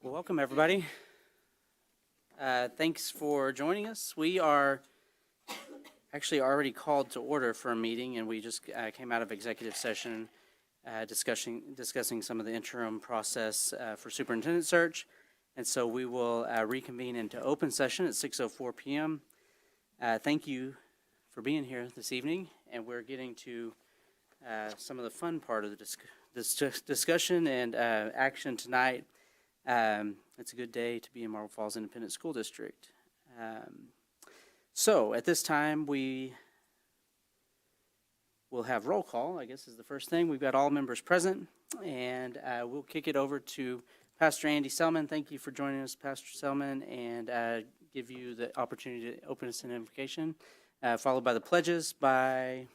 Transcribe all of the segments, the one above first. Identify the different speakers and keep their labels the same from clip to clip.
Speaker 1: Well, welcome everybody. Thanks for joining us. We are actually already called to order for a meeting, and we just came out of executive session discussing some of the interim process for superintendent search. And so we will reconvene into open session at 6:04 p.m. Thank you for being here this evening, and we're getting to some of the fun part of the discussion and action tonight. It's a good day to be in Marble Falls Independent School District. So at this time, we will have roll call, I guess is the first thing. We've got all members present, and we'll kick it over to Pastor Andy Selman. Thank you for joining us, Pastor Selman, and give you the opportunity to open us in invocation, followed by the pledges by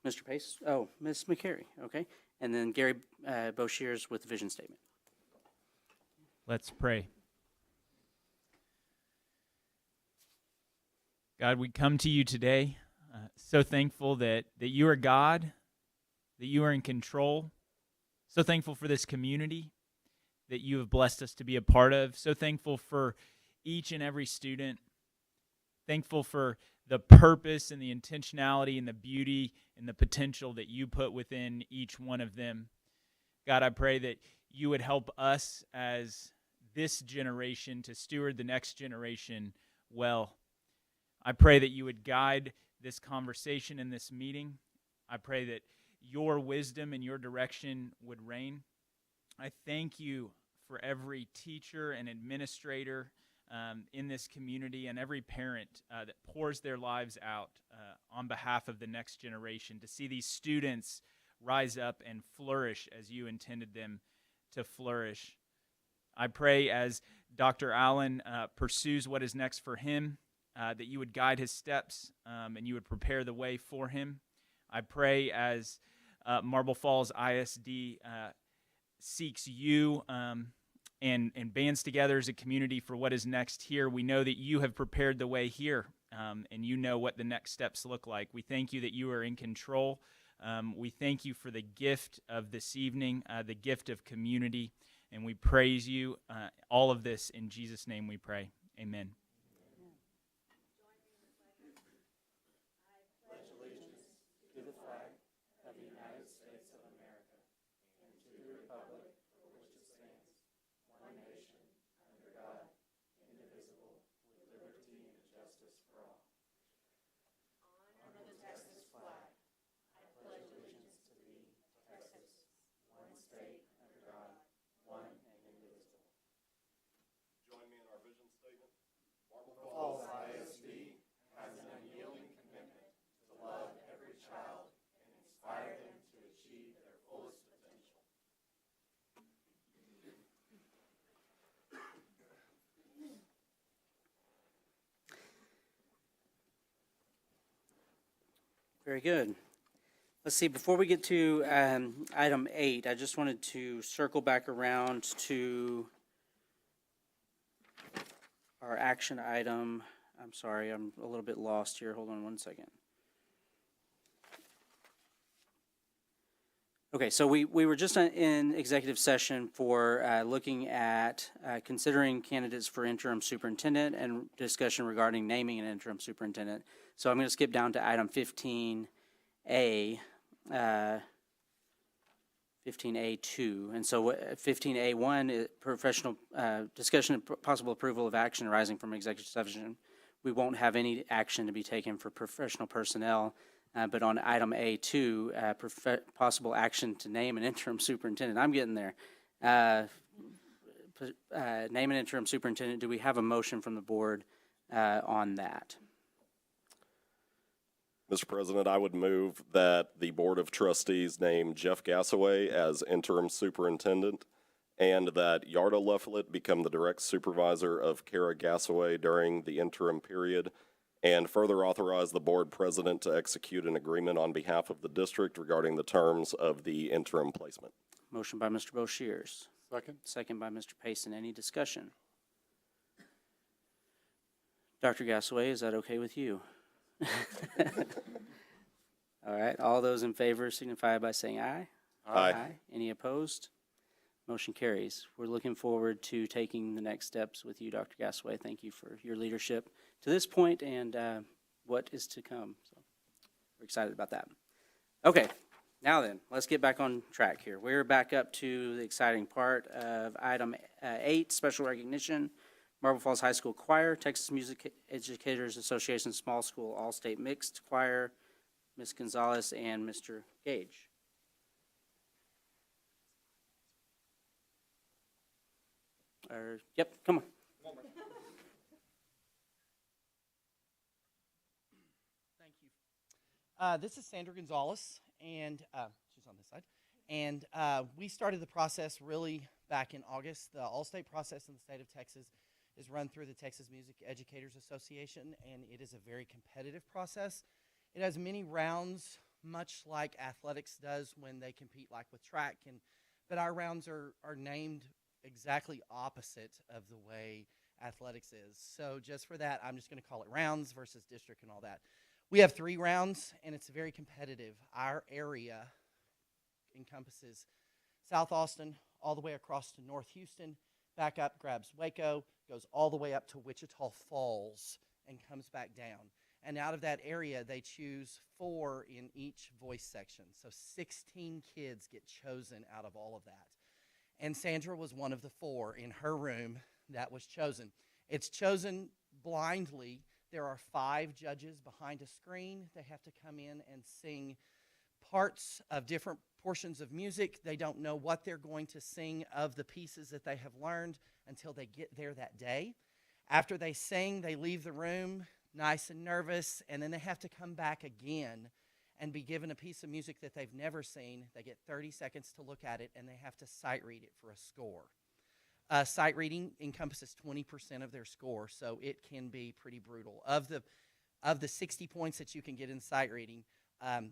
Speaker 1: Mr. Pace. Oh, Ms. McCary, okay. And then Gary Boshears with the vision statement.
Speaker 2: Let's pray. God, we come to you today so thankful that you are God, that you are in control, so thankful for this community that you have blessed us to be a part of, so thankful for each and every student, thankful for the purpose and the intentionality and the beauty and the potential that you put within each one of them. God, I pray that you would help us as this generation to steward the next generation well. I pray that you would guide this conversation in this meeting. I pray that your wisdom and your direction would reign. I thank you for every teacher and administrator in this community and every parent that pours their lives out on behalf of the next generation to see these students rise up and flourish as you intended them to flourish. I pray as Dr. Allen pursues what is next for him, that you would guide his steps and you would prepare the way for him. I pray as Marble Falls ISD seeks you and bands together as a community for what is next here. We know that you have prepared the way here and you know what the next steps look like. We thank you that you are in control. We thank you for the gift of this evening, the gift of community. And we praise you. All of this in Jesus' name we pray. Amen.
Speaker 1: I pledge allegiance to the flag of the United States of America and to the republic for which it stands, one nation, under God, indivisible, with liberty and justice for all. Honor the Texas flag. I pledge allegiance to thee, Texas, one state, under God, one and indivisible.
Speaker 3: Join me in our vision statement. Marble
Speaker 1: Falls ISD has an unyielding commitment to love every child and inspire them to achieve their fullest potential. Very good. Let's see, before we get to item 8, I just wanted to circle back around to our action item. I'm sorry, I'm a little bit lost here. Hold on one second. Okay, so we were just in executive session for looking at considering candidates for interim superintendent and discussion regarding naming an interim superintendent. So I'm going to skip down to item 15A. 15A2, and so 15A1 is professional discussion and possible approval of action arising from executive session. We won't have any action to be taken for professional personnel, but on item A2, possible action to name an interim superintendent. I'm getting there. Name an interim superintendent. Do we have a motion from the board on that?
Speaker 3: Mr. President, I would move that the Board of Trustees name Jeff Gassaway as interim superintendent and that Yarda Leflet become the direct supervisor of Kara Gassaway during the interim period, and further authorize the board president to execute an agreement on behalf of the district regarding the terms of the interim placement.
Speaker 1: Motion by Mr. Boshears.
Speaker 3: Second.
Speaker 1: Second by Mr. Payson. Any discussion? Dr. Gassaway, is that okay with you? All right, all those in favor signify by saying aye.
Speaker 3: Aye.
Speaker 1: Any opposed? Motion carries. We're looking forward to taking the next steps with you, Dr. Gasaway. Thank you for your leadership to this point and what is to come. So we're excited about that. Okay, now then, let's get back on track here. We're back up to the exciting part of item 8, special recognition. Marble Falls High School Choir, Texas Music Educators Association Small School All-State Mixed Choir, Ms. Gonzalez and Mr. Gage. Yep, come on.
Speaker 4: Thank you. This is Sandra Gonzalez, and she's on this side. And we started the process really back in August. The all-state process in the state of Texas is run through the Texas Music Educators Association, and it is a very competitive process. It has many rounds, much like athletics does when they compete like with track, but our rounds are named exactly opposite of the way athletics is. So just for that, I'm just going to call it rounds versus district and all that. We have 3 rounds, and it's very competitive. Our area encompasses South Austin all the way across to North Houston, back up, grabs Waco, goes all the way up to Wichita Falls, and comes back down. And out of that area, they choose 4 in each voice section. So 16 kids get chosen out of all of that. And Sandra was one of the 4 in her room that was chosen. It's chosen blindly. There are 5 judges behind a screen. They have to come in and sing parts of different portions of music. They don't know what they're going to sing of the pieces that they have learned until they get there that day. After they sing, they leave the room nice and nervous, and then they have to come back again and be given a piece of music that they've never seen. They get 30 seconds to look at it, and they have to sight read it for a score. Sight reading encompasses 20% of their score, so it can be pretty brutal. Of the 60 points that you can get in sight reading,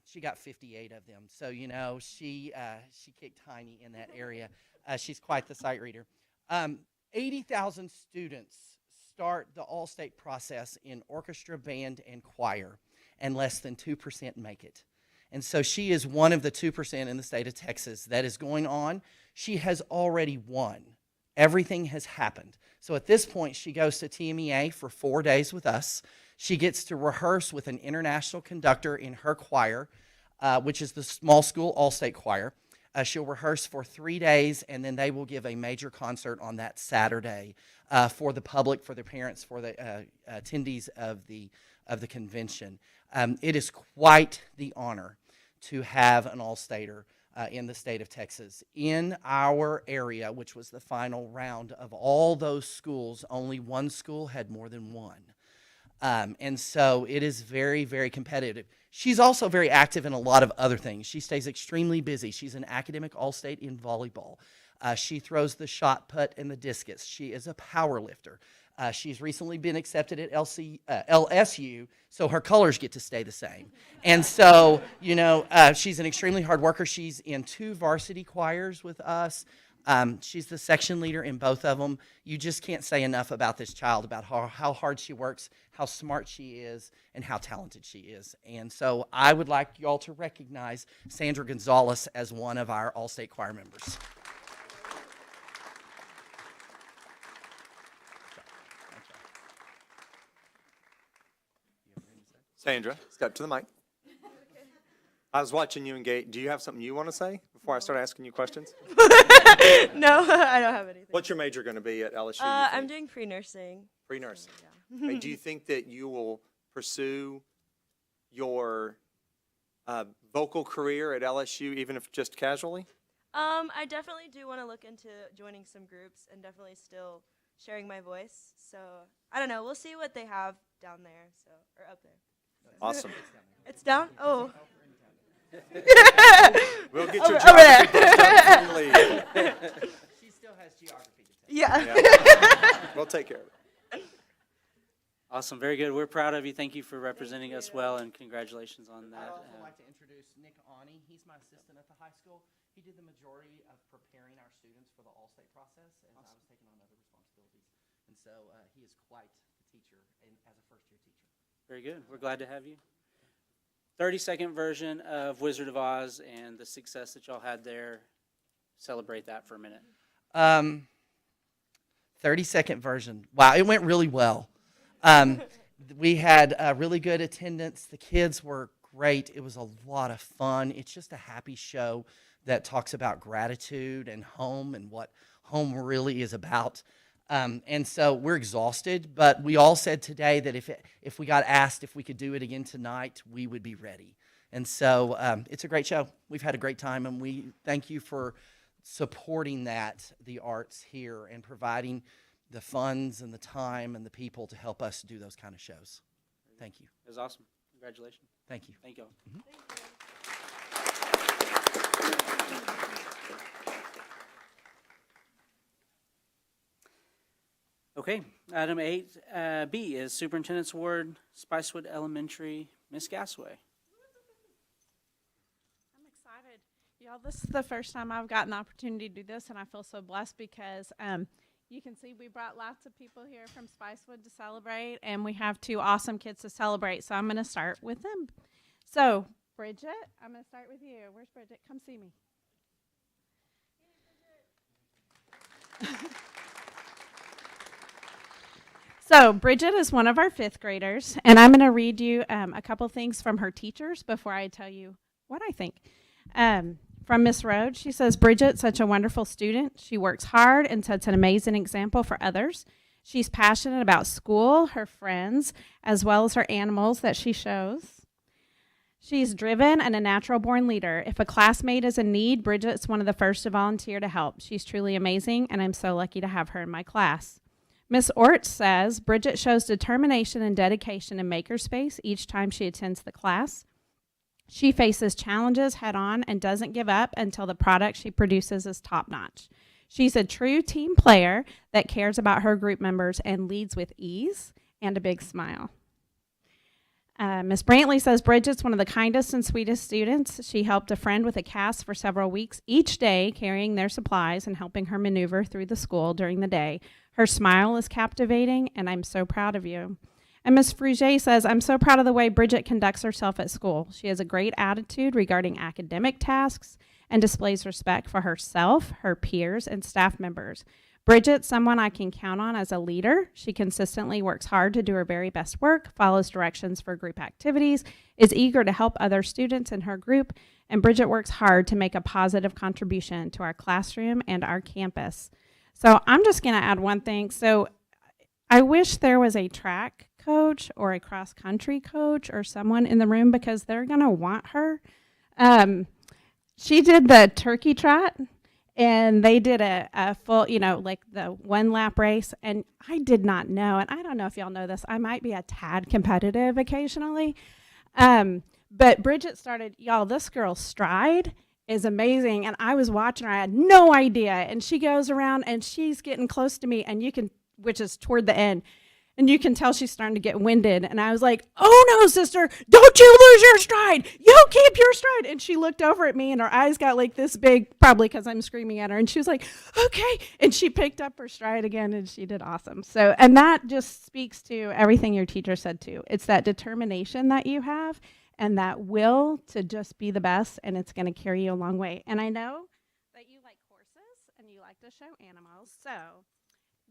Speaker 4: she got 58 of them. So, you know, she kicked tiny in that area. She's quite the sight reader. 80,000 students start the all-state process in orchestra, band, and choir, and less than 2% make it. And so she is one of the 2% in the state of Texas that is going on. She has already won. Everything has happened. So at this point, she goes to TMEA for 4 days with us. She gets to rehearse with an international conductor in her choir, which is the small school all-state choir. She'll rehearse for 3 days, and then they will give a major concert on that Saturday for the public, for the parents, for the attendees of the convention. It is quite the honor to have an all-stater in the state of Texas. In our area, which was the final round of all those schools, only one school had more than one. And so it is very, very competitive. She's also very active in a lot of other things. She stays extremely busy. She's an academic all-state in volleyball. She throws the shot put and the discus. She is a power lifter. She's recently been accepted at LSU, so her colors get to stay the same. And so, you know, she's an extremely hard worker. She's in 2 varsity choirs with us. She's the section leader in both of them. You just can't say enough about this child, about how hard she works, how smart she is, and how talented she is. And so I would like you all to recognize Sandra Gonzalez as one of our all-state choir members.
Speaker 5: Sandra, step to the mic. I was watching you engage. Do you have something you want to say before I start asking you questions?
Speaker 6: No, I don't have anything.
Speaker 5: What's your major going to be at LSU?
Speaker 6: I'm doing pre-nursing.
Speaker 5: Pre-nursing.
Speaker 6: Yeah.
Speaker 5: Hey, do you think that you will pursue your vocal career at LSU, even if just casually?
Speaker 6: I definitely do want to look into joining some groups and definitely still sharing my voice. So I don't know. We'll see what they have down there, or up there.
Speaker 5: Awesome.
Speaker 6: It's down? Oh.
Speaker 5: We'll get your
Speaker 6: Over there.
Speaker 5: geography when you leave.
Speaker 4: She still has geography to take.
Speaker 6: Yeah.
Speaker 5: Yeah. We'll take care of it.
Speaker 1: Awesome, very good. We're proud of you. Thank you for representing us well, and congratulations on
Speaker 4: I'd
Speaker 1: that.
Speaker 4: also like to introduce Nick Ani. He's my assistant at the high school. He did the majority of preparing our students for the all-state process as I was taking on other responsibilities. And so he is quite the teacher and as a first-year teacher.
Speaker 1: Very good. We're glad to have you. 30-second version of Wizard of Oz and the success that y'all had there. Celebrate that for a minute.
Speaker 4: Um, 30-second version. Wow, it went really well. Um, we had really good attendance. The kids were great. It was a lot of fun. It's just a happy show that talks about gratitude and home and what home really is about. And so we're exhausted, but we all said today that if we got asked if we could do it again tonight, we would be ready. And so it's a great show. We've had a great time, and we thank you for supporting the arts here, and providing the funds and the time and the people to help us do those kind of shows. Thank you.
Speaker 1: It was awesome. Congratulations.
Speaker 4: Thank you.
Speaker 1: Thank you. Okay, item 8B is Superintendent's Award, Spicewood Elementary, Miss Gasway.
Speaker 7: I'm excited. Y'all, this is the first time I've gotten the opportunity to do this, and I feel so blessed because you can see we brought lots of people here from Spicewood to celebrate, and we have 2 awesome kids to celebrate, so I'm going to start with them. So, Bridget, I'm going to start with you. Where's Bridget? Come see me. So, Bridget is one of our 5th graders, and I'm going to read you a couple things from her teachers before I tell you what I think. From Miss Rhodes, she says, Bridget's such a wonderful student. She works hard and sets an amazing example for others. She's passionate about school, her friends, as well as her animals that she shows. She's driven and a natural-born leader. If a classmate is in need, Bridget's one of the first to volunteer to help. She's truly amazing, and I'm so lucky to have her in my class. Miss Ort says, Bridget shows determination and dedication in makerspace each time she attends the class. She faces challenges head-on and doesn't give up until the product she produces is top-notch. She's a true team player that cares about her group members and leads with ease and a big smile. Miss Brantley says Bridget's one of the kindest and sweetest students. She helped a friend with a cast for several weeks each day, carrying their supplies and helping her maneuver through the school during the day. Her smile is captivating, and I'm so proud of you. And Ms. Fruget says, I'm so proud of the way Bridget conducts herself at school. She has a great attitude regarding academic tasks and displays respect for herself, her peers, and staff members. Bridget's someone I can count on as a leader. She consistently works hard to do her very best work, follows directions for group activities, is eager to help other students in her group, and Bridget works hard to make a positive contribution to our classroom and our campus. So I'm just going to add one thing. So I wish there was a track coach or a cross-country coach or someone in the room, because they're going to want her. She did the turkey trot, and they did a full, like the 1-lap race, and I did not know, and I don't know if y'all know this, I might be a tad competitive occasionally, but Bridget started, y'all, this girl's stride is amazing, and I was watching her, I had no idea, and she goes around, and she's getting close to me, and you can, which is toward the end, and you can tell she's starting to get winded. And I was like, oh no, sister, don't you lose your stride. You keep your stride. And she looked over at me, and her eyes got like this big, probably because I'm screaming at her. And she was like, okay. And she picked up her stride again, and she did awesome. So, and that just speaks to everything your teacher said too. It's that determination that you have and that will to just be the best, and it's going to carry you a long way. And I know that you like horses and you like to show animals. So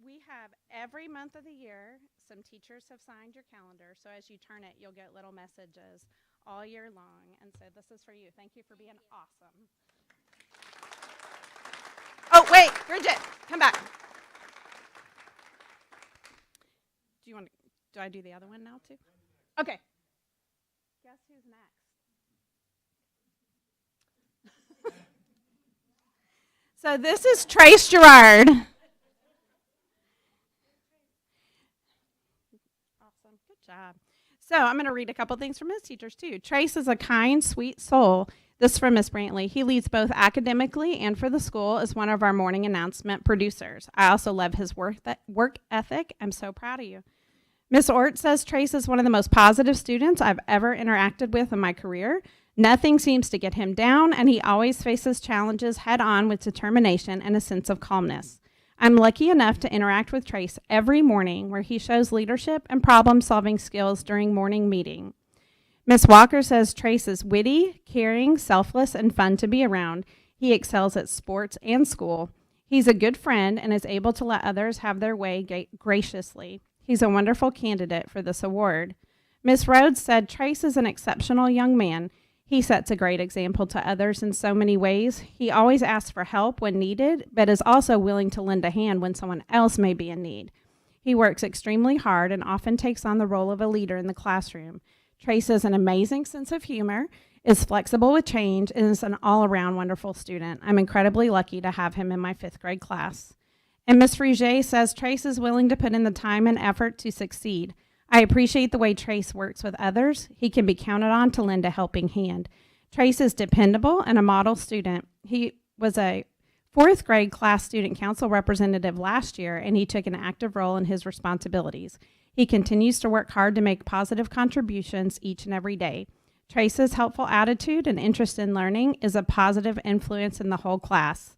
Speaker 7: we have every month of the year, some teachers have signed your calendar, so as you turn it, you'll get little messages all year long, and so this is for you. Thank you for being awesome. Oh, wait, Bridget, come back. Do I do the other one now, too? Okay. Guess who's next? So this is Trace Gerard. Job. So I'm going to read a couple things from his teachers too. Trace is a kind, sweet soul. This is from Miss Brantley. He leads both academically and for the school as one of our morning announcement producers. I also love his work ethic. I'm so proud of you. Miss Ort says Trace is one of the most positive students I've ever interacted with in my career. Nothing seems to get him down, and he always faces challenges head on with determination and a sense of calmness. I'm lucky enough to interact with Trace every morning, where he shows leadership and problem-solving skills during morning meeting. Miss Walker says Trace is witty, caring, selfless, and fun to be around. He excels at sports and school. He's a good friend and is able to let others have their way graciously. He's a wonderful candidate for this award. Miss Rhodes said Trace is an exceptional young man. He sets a great example to others in so many ways. He always asks for help when needed, but is also willing to lend a hand when someone else may be in need. He works extremely hard and often takes on the role of a leader in the classroom. Trace has an amazing sense of humor, is flexible with change, and is an all-around wonderful student. I'm incredibly lucky to have him in my 5th grade class. And Ms. Rouget says Trace is willing to put in the time and effort to succeed. I appreciate the way Trace works with others. He can be counted on to lend a helping hand. Trace is dependable and a model student. He was a 4th grade class student council representative last year, and he took an active role in his responsibilities. He continues to work hard to make positive contributions each and every day. Trace's helpful attitude and interest in learning is a positive influence in the whole class.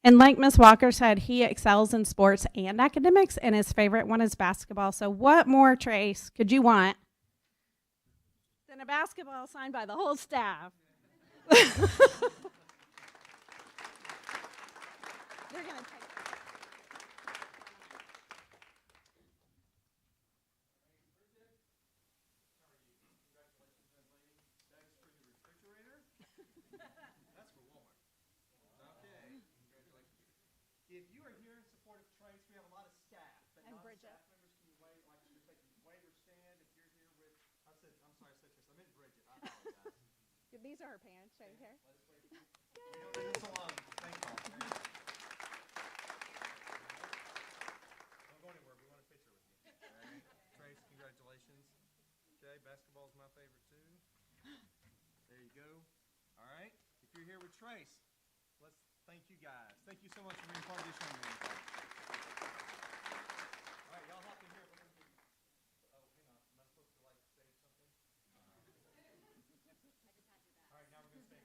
Speaker 7: And like Ms. Walker said, he excels in sports and academics, and his favorite one is basketball. So what more, Trace, could you want than a basketball signed by the whole staff? They're gonna take
Speaker 4: If you are here in support of Trace, we have a lot of staff, but
Speaker 7: And
Speaker 4: not
Speaker 7: Bridget.
Speaker 4: staff members. Can you wave, like you're taking wave or stand if you're here with, I'm sorry, I said Trace, I meant Bridget, I apologize.
Speaker 7: These are her parents right here.
Speaker 4: We don't do this alone, thank you. Don't go anywhere, we want a picture with you. Okay. Trace, congratulations. Okay, basketball's my favorite too. There you go. All right, if you're here with Trace, let's thank you guys. Thank you so much for being part of this young man. All right, y'all hop in here. We're gonna do, oh, hang on. Am I supposed to like say something? All right, now we're gonna say.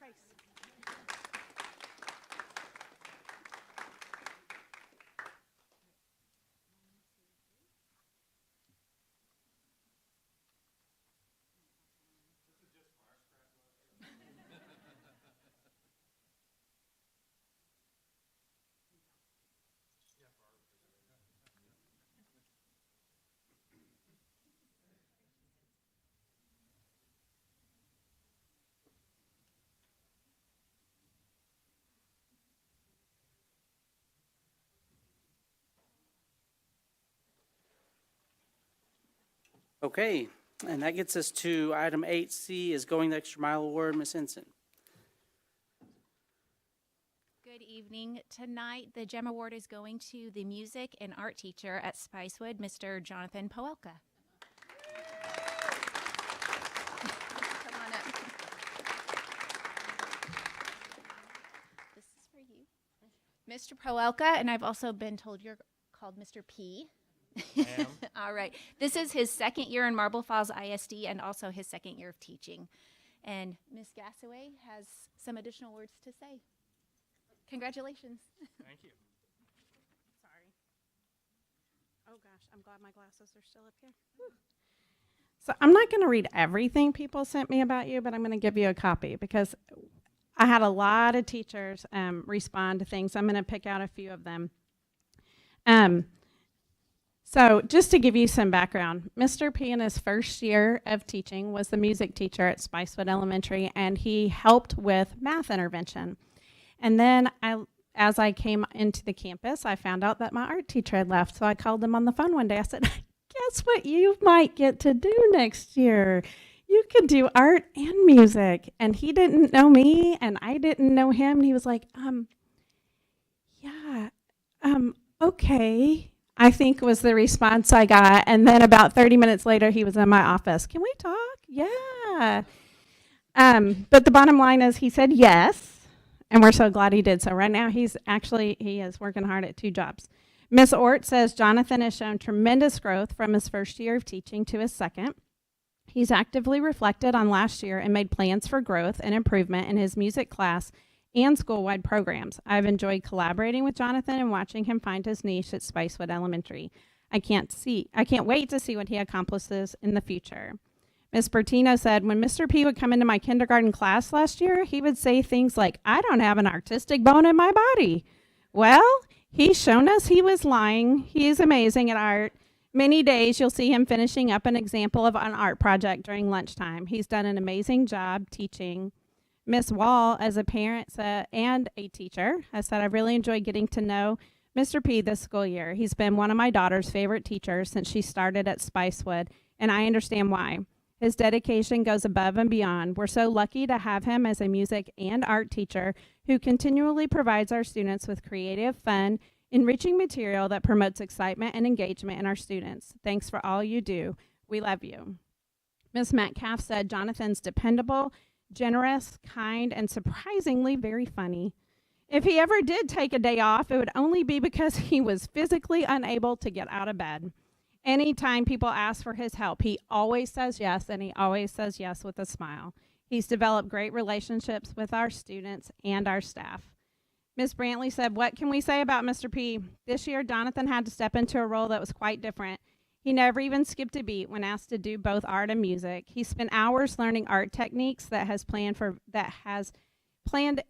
Speaker 7: Trace.
Speaker 1: Okay, and that gets us to item 8C is Going the Extra Mile Award. Ms. Ensign.
Speaker 8: Good evening. Tonight, the GEM Award is going to the music and art teacher at Spicewood, Mr. Jonathan Poelka. Come on up. This is for you. Mr. Poelka, and I've also been told you're called Mr. P. All right. This is his 2nd year in Marble Falls ISD and also his 2nd year of teaching. And Ms. Gassaway has some additional words to say. Congratulations.
Speaker 2: Thank you.
Speaker 7: Sorry. Oh gosh, I'm glad my glasses are still up here. So I'm not going to read everything people sent me about you, but I'm going to give you a copy because I had a lot of teachers respond to things. I'm going to pick out a few of them. So just to give you some background, Mr. P in his first year of teaching was the music teacher at Spicewood Elementary, and he helped with math intervention. And then as I came into the campus, I found out that my art teacher had left. So I called him on the phone one day. I said, guess what you might get to do next year? You could do art and music. And he didn't know me, and I didn't know him. And he was like, yeah, Okay, I think was the response I got. And then about 30 minutes later, he was in my office. Can we talk? Yeah. But the bottom line is he said yes, and we're so glad he did. So right now he is working hard at 2 jobs. Miss Ort says Jonathan has shown tremendous growth from his first year of teaching to his second. He's actively reflected on last year and made plans for growth and improvement in his music class and school-wide programs. I've enjoyed collaborating with Jonathan and watching him find his niche at Spicewood Elementary. I can't wait to see what he accomplishes in the future. Miss Bertino said, when Mr. P would come into my kindergarten class last year, he would say things like, I don't have an artistic bone in my body. Well, he's shown us he was lying. He is amazing at art. Many days you'll see him finishing up an example of an art project during lunchtime. He's done an amazing job teaching. Miss Wall, as a parent and a teacher, has said, I really enjoyed getting to know Mr. P this school year. He's been one of my daughter's favorite teachers since she started at Spicewood, and I understand why. His dedication goes above and beyond. We're so lucky to have him as a music and art teacher who continually provides our students with creative, fun, enriching material that promotes excitement and engagement in our students. Thanks for all you do. We love you. Ms. Metcalf said Jonathan's dependable, generous, kind, and surprisingly very funny. If he ever did take a day off, it would only be because he was physically unable to get out of bed. Anytime people ask for his help, he always says yes, and he always says yes with a smile. He's developed great relationships with our students and our staff. Ms. Brantley said, what can we say about Mr. P? This year, Jonathan had to step into a role that was quite different. He never even skipped a beat when asked to do both art and music. He spent hours learning art techniques that has planned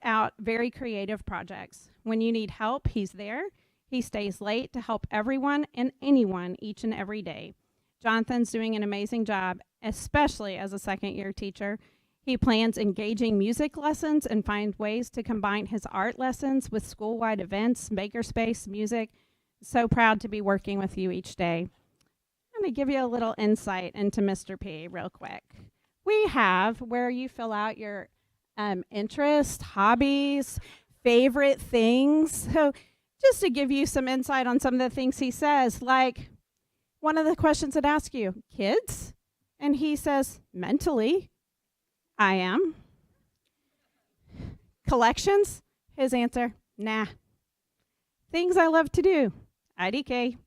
Speaker 7: out very creative projects. When you need help, he's there. He stays late to help everyone and anyone each and every day. Jonathan's doing an amazing job, especially as a second-year teacher. He plans engaging music lessons and finds ways to combine his art lessons with school-wide events, makerspace, music. So proud to be working with you each day. I'm going to give you a little insight into Mr. P real quick. We have where you fill out your interests, hobbies, favorite things. So just to give you some insight on some of the things he says, like one of the questions that ask you, kids? And he says, mentally, I am. Collections? His answer, nah. Things I love to do, IDK.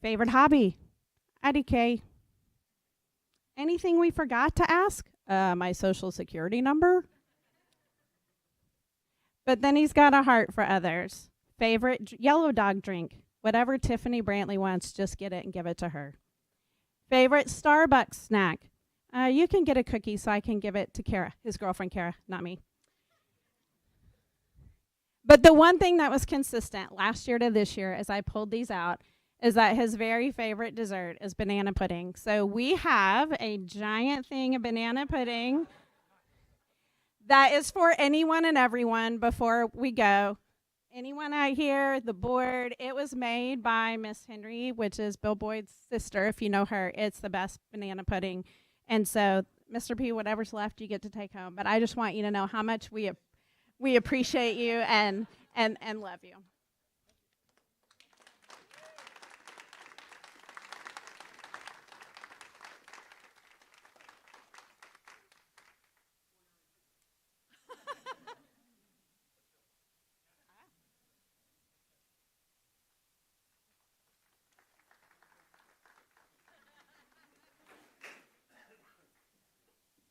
Speaker 7: Favorite hobby, IDK. Anything we forgot to ask? My social security number? But then he's got a heart for others. Favorite yellow dog drink? Whatever Tiffany Brantley wants, just get it and give it to her. Favorite Starbucks snack? You can get a cookie so I can give it to Kara, his girlfriend Kara, not me. But the one thing that was consistent last year to this year as I pulled these out is that his very favorite dessert is banana pudding. So we have a giant thing of banana pudding that is for anyone and everyone before we go. Anyone out here, the board, it was made by Miss Henry, which is Bill Boyd's sister, if you know her. It's the best banana pudding. And so, Mr. P, whatever's left, you get to take home. But I just want you to know how much we appreciate you and love you.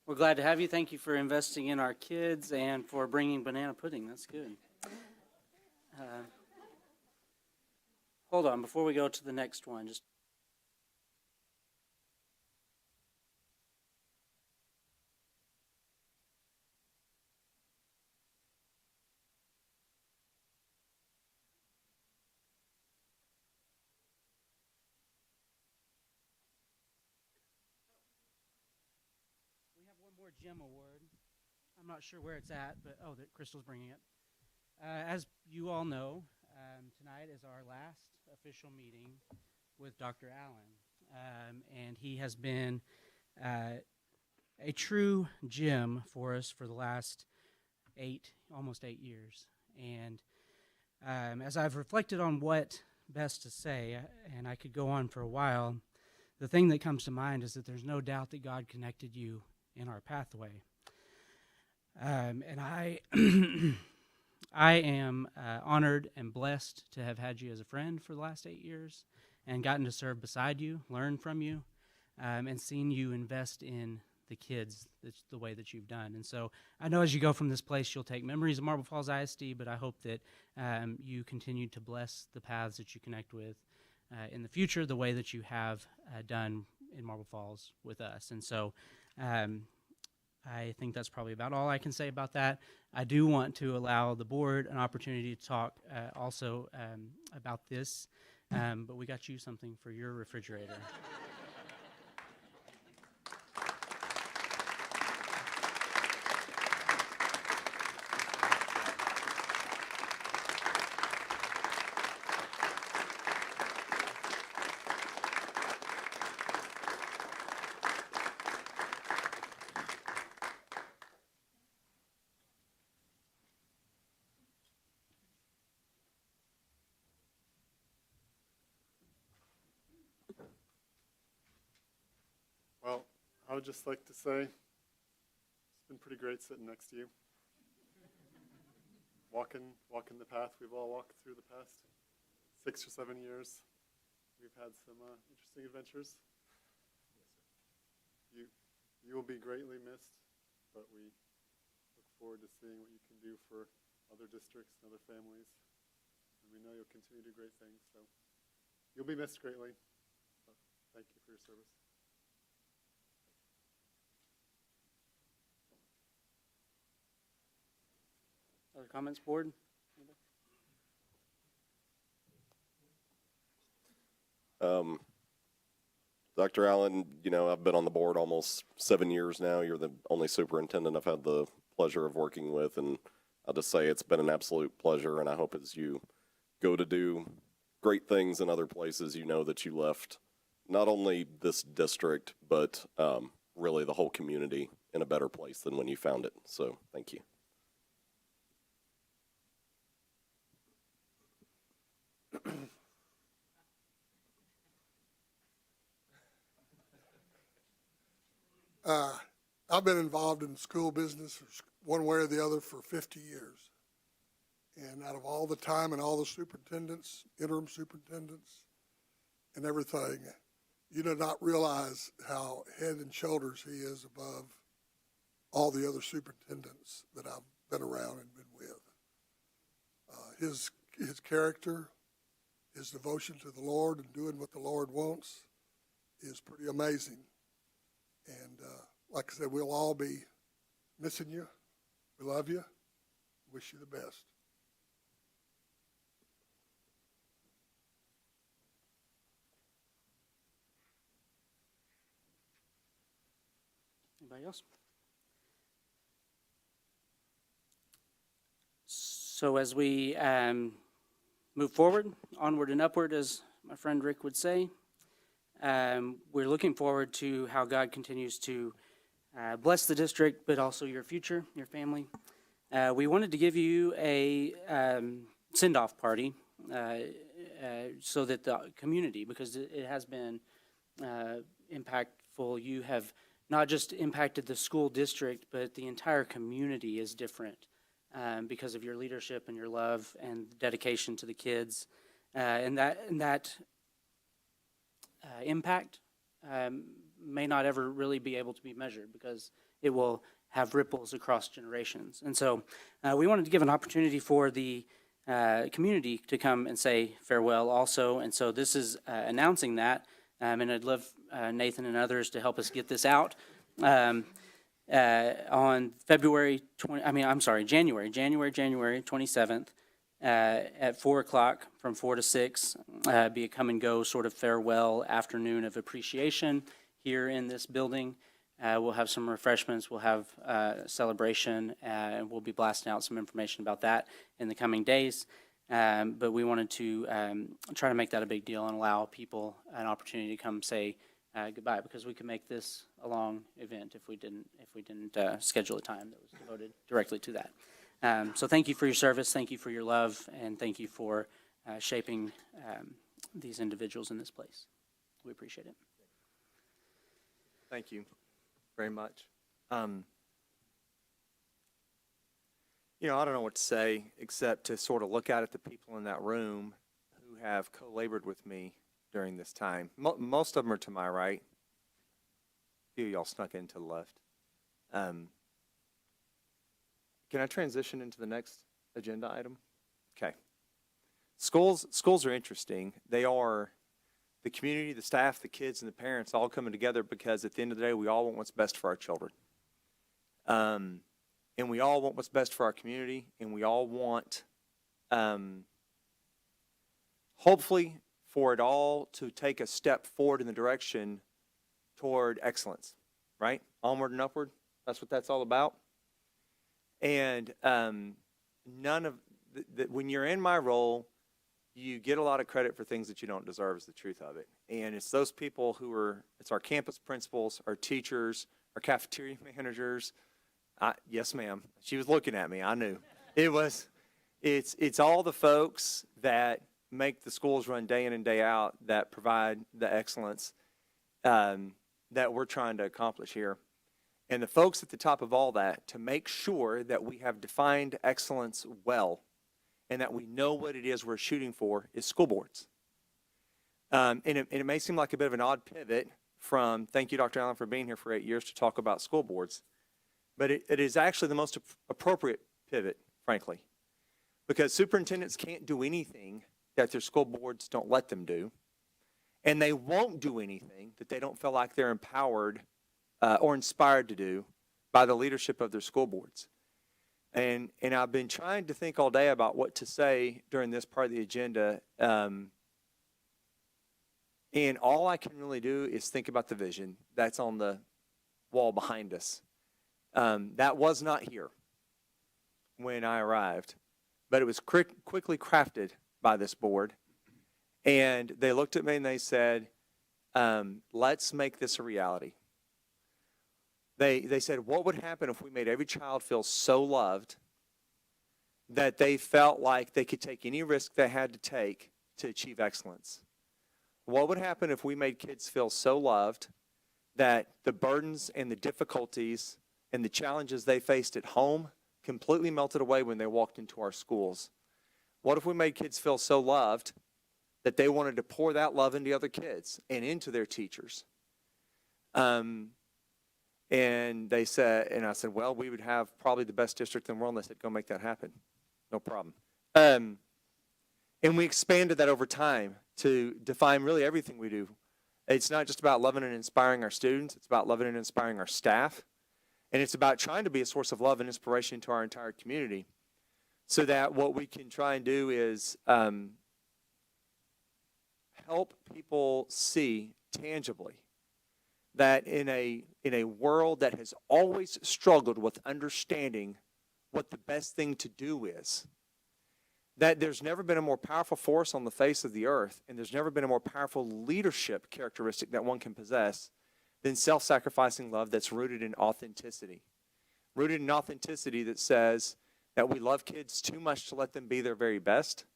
Speaker 1: We're glad to have you. Thank you for investing in our kids and for bringing banana pudding. That's good. Hold on, before we go to the next one, just more Gem Award. I'm not sure where it's at, but that Crystal's bringing it. As you all know, tonight is our last official meeting with Dr. Allen, and he has been a true gem for us for the last almost 8 years. And As I've reflected on what best to say, and I could go on for a while, the thing that comes to mind is that there's no doubt that God connected you in our pathway. And I, I am honored and blessed to have had you as a friend for the last 8 years and gotten to serve beside you, learn from you, and seen you invest in the kids the way that you've done. And so I know as you go from this place, you'll take memories of Marble Falls ISD, but I hope that you continue to bless the paths that you connect with in the future the way that you have done in Marble Falls with us. And so I think that's probably about all I can say about that. I do want to allow the board an opportunity to talk also about this, but we got you something for your refrigerator.
Speaker 9: Well, I would just like to say it's been pretty great sitting next to you. Walking the path we've all walked through the past 6 or 7 years. We've had some interesting adventures. You will be greatly missed, but we look forward to seeing what you can do for other districts and other families. And we know you'll continue to do great things, so you'll be missed greatly. But thank you for your service.
Speaker 1: Other comments, board?
Speaker 3: Dr. Allen, you know, I've been on the board almost 7 years now. You're the only superintendent I've had the pleasure of working with, and I'll just say it's been an absolute pleasure, and I hope as you go to do great things in other places, you know that you left not only this district, but really the whole community in a better place than when you found it. So thank you.
Speaker 10: I've been involved in the school business one way or the other for 50 years. And out of all the time and all the superintendents, interim superintendents, and everything, you do not realize how head and shoulders he is above all the other superintendents that I've been around and been with. His character, his devotion to the Lord and doing what the Lord wants is pretty amazing. And like I said, we'll all be missing you. We love you. Wish you the best.
Speaker 1: Anybody else? So as we move forward, onward and upward, as my friend Rick would say, we're looking forward to how God continues to bless the district, but also your future, your family. We wanted to give you a send-off party so that the community, because it has been impactful, you have not just impacted the school district, but the entire community is different because of your leadership and your love and dedication to the kids. And that impact may not ever really be able to be measured because it will have ripples across generations. And so we wanted to give an opportunity for the community to come and say farewell also. And so this is announcing that. And I'd love Nathan and others to help us get this out. On January 27th at 4 o'clock from 4 to 6, be a come and go sort of farewell afternoon of appreciation here in this building. We'll have some refreshments, we'll have a celebration, and we'll be blasting out some information about that in the coming days. But we wanted to try to make that a big deal and allow people an opportunity to come say goodbye, because we could make this a long event if we didn't schedule a time that was devoted directly to that. So thank you for your service, thank you for your love, and thank you for shaping these individuals in this place. We appreciate it.
Speaker 5: Thank you very much. You know, I don't know what to say except to sort of look out at the people in that room who have co-labored with me during this time. Most of them are to my right. A few of y'all snuck in to the left. Can I transition into the next agenda item? Okay. Schools are interesting. They are the community, the staff, the kids, and the parents all coming together because at the end of the day, we all want what's best for our children. And we all want what's best for our community, and we all want, hopefully, for it all to take a step forward in the direction toward excellence, right? Onward and upward. That's what that's all about. And when you're in my role, you get a lot of credit for things that you don't deserve is the truth of it. And it's those people it's our campus principals, our teachers, our cafeteria managers. Yes, ma'am. She was looking at me. I knew. It's all the folks that make the schools run day in and day out that provide the excellence that we're trying to accomplish here. And the folks at the top of all that to make sure that we have defined excellence well and that we know what it is we're shooting for is school boards. And it may seem like a bit of an odd pivot from, thank you, Dr. Allen, for being here for 8 years to talk about school boards. But it is actually the most appropriate pivot, frankly, because superintendents can't do anything that their school boards don't let them do, and they won't do anything that they don't feel like they're empowered or inspired to do by the leadership of their school boards. And I've been trying to think all day about what to say during this part of the agenda, and all I can really do is think about the vision that's on the wall behind us. That was not here when I arrived, but it was quickly crafted by this board. And they looked at me and they said, let's make this a reality. They said, what would happen if we made every child feel so loved that they felt like they could take any risk they had to take to achieve excellence? What would happen if we made kids feel so loved that the burdens and the difficulties and the challenges they faced at home completely melted away when they walked into our schools? What if we made kids feel so loved that they wanted to pour that love into other kids and into their teachers? And they said, and I said, well, we would have probably the best district in the world. And they said, go make that happen. No problem. And we expanded that over time to define really everything we do. It's not just about loving and inspiring our students. It's about loving and inspiring our staff. And it's about trying to be a source of love and inspiration to our entire community so that what we can try and do is help people see tangibly that in a world that has always struggled with understanding what the best thing to do is, that there's never been a more powerful force on the face of the earth, and there's never been a more powerful leadership characteristic that one can possess than self-sacrificing love that's rooted in authenticity. Rooted in authenticity that says that we love kids too much to let them be their very best,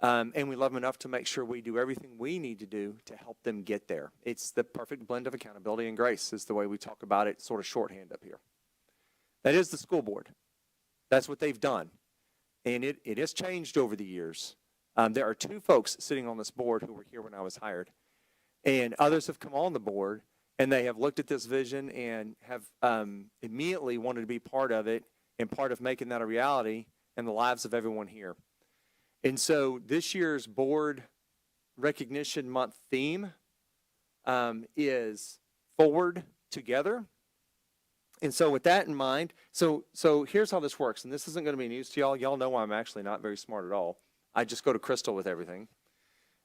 Speaker 5: and we love them enough to make sure we do everything we need to do to help them get there. It's the perfect blend of accountability and grace is the way we talk about it, sort of shorthand up here. That is the school board. That's what they've done. And it has changed over the years. There are two folks sitting on this board who were here when I was hired, and others have come on the board, and they have looked at this vision and have immediately wanted to be part of it and part of making that a reality in the lives of everyone here. And so this year's board recognition month theme is Forward Together. And so with that in mind, so here's how this works, and this isn't going to be news to y'all. Y'all know I'm actually not very smart at all. I just go to Crystal with everything.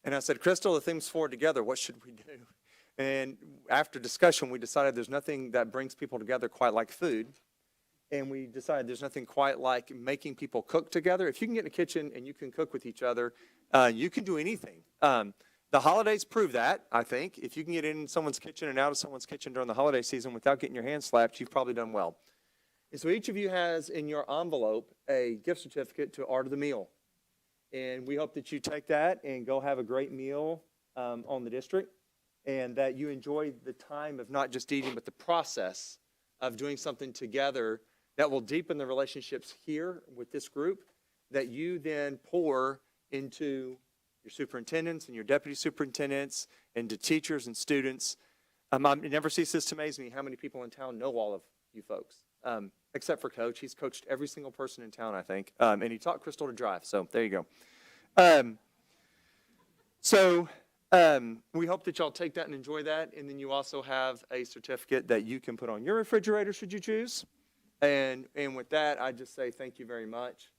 Speaker 5: And I said, Crystal, the theme's Forward Together. What should we do? And after discussion, we decided there's nothing that brings people together quite like food. And we decided there's nothing quite like making people cook together. If you can get in the kitchen and you can cook with each other, you can do anything. The holidays prove that, I think. If you can get in someone's kitchen and out of someone's kitchen during the holiday season without getting your hands slapped, you've probably done well. And so each of you has in your envelope a gift certificate to Art of the Meal. And we hope that you take that and go have a great meal on the district, and that you enjoy the time of not just eating, but the process of doing something together that will deepen the relationships here with this group, that you then pour into your superintendents and your deputy superintendents and to teachers and students. It never ceases to amaze me how many people in town know all of you folks, except for Coach. He's coached every single person in town, I think, and he taught Crystal to drive, so there you go. We hope that y'all take that and enjoy that, and then you also have a certificate that you can put on your refrigerator should you choose. And with that, I just say thank you very much.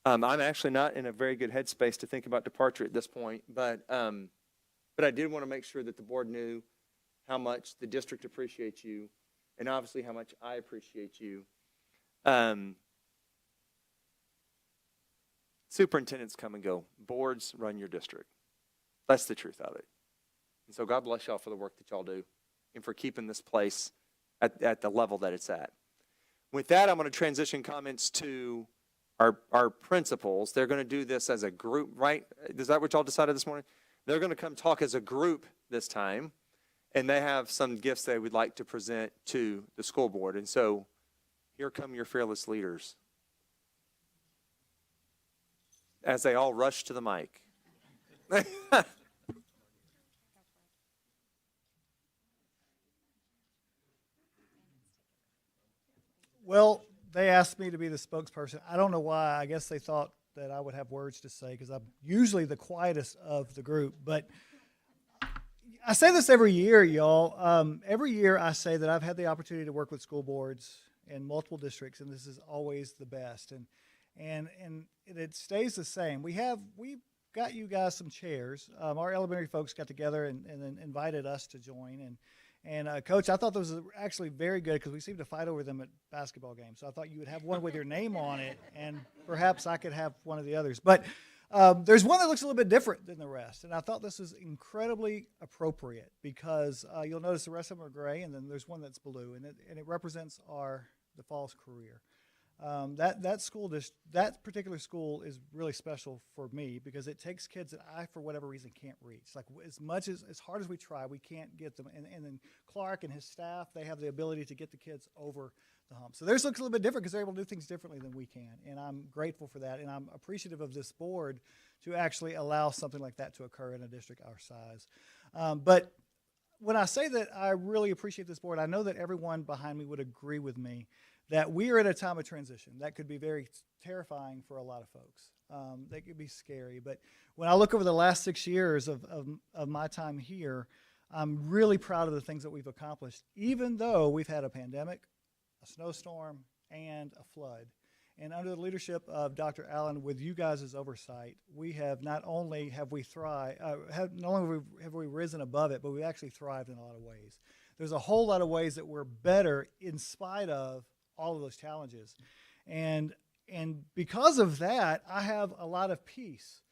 Speaker 5: I'm actually not in a very good headspace to think about departure at this point, but I did want to make sure that the board knew how much the district appreciates you, and obviously how much I appreciate you. Superintendents come and go. Boards run your district. That's the truth of it. And so God bless y'all for the work that y'all do and for keeping this place at the level that it's at. With that, I'm going to transition comments to our principals. They're going to do this as a group, right? Is that what y'all decided this morning? They're going to come talk as a group this time, and they have some gifts they would like to present to the school board. And so here come your fearless leaders as they all rush to the mic.
Speaker 11: Well, they asked me to be the spokesperson. I don't know why. I guess they thought that I would have words to say because I'm usually the quietest of the group. But I say this every year, y'all. Every year I say that I've had the opportunity to work with school boards in multiple districts, and this is always the best. And it stays the same. We got you guys some chairs. Our elementary folks got together and then invited us to join. And Coach, I thought those were actually very good because we seem to fight over them at basketball games. So I thought you would have one with your name on it, and perhaps I could have one of the others. But there's one that looks a little bit different than the rest, and I thought this was incredibly appropriate because you'll notice the rest of them are gray, and then there's one that's blue, and it represents the fall's career. That particular school is really special for me because it takes kids that I, for whatever reason, can't reach. Like as hard as we try, we can't get them. And then Clark and his staff, they have the ability to get the kids over the hump. So theirs looks a little bit different because they're able to do things differently than we can. And I'm grateful for that. And I'm appreciative of this board to actually allow something like that to occur in a district our size. But when I say that I really appreciate this board, I know that everyone behind me would agree with me that we are at a time of transition. That could be very terrifying for a lot of folks. That could be scary. But when I look over the last 6 years of my time here, I'm really proud of the things that we've accomplished, even though we've had a pandemic, a snowstorm, and a flood. And under the leadership of Dr. Allen, with you guys' oversight, we have not only have we risen above it, but we've actually thrived in a lot of ways. There's a whole lot of ways that we're better in spite of all of those challenges. And because of that, I have a lot of peace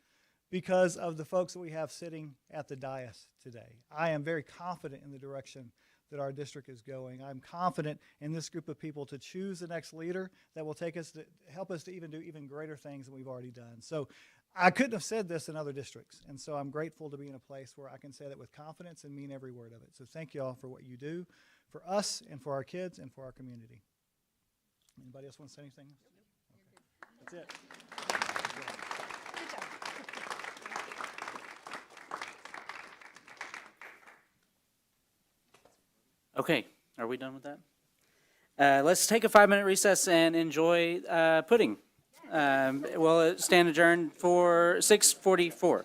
Speaker 11: because of the folks that we have sitting at the dais today. I am very confident in the direction that our district is going. I'm confident in this group of people to choose the next leader that will help us to even do even greater things than we've already done. So I couldn't have said this in other districts. And so I'm grateful to be in a place where I can say that with confidence and mean every word of it. So thank you all for what you do for us and for our kids and for our community. Anybody else want to say anything? Okay. That's it.
Speaker 8: Good job.
Speaker 1: Okay, are we done with that? Let's take a 5-minute recess and enjoy pudding. We'll stand adjourned for 6:44.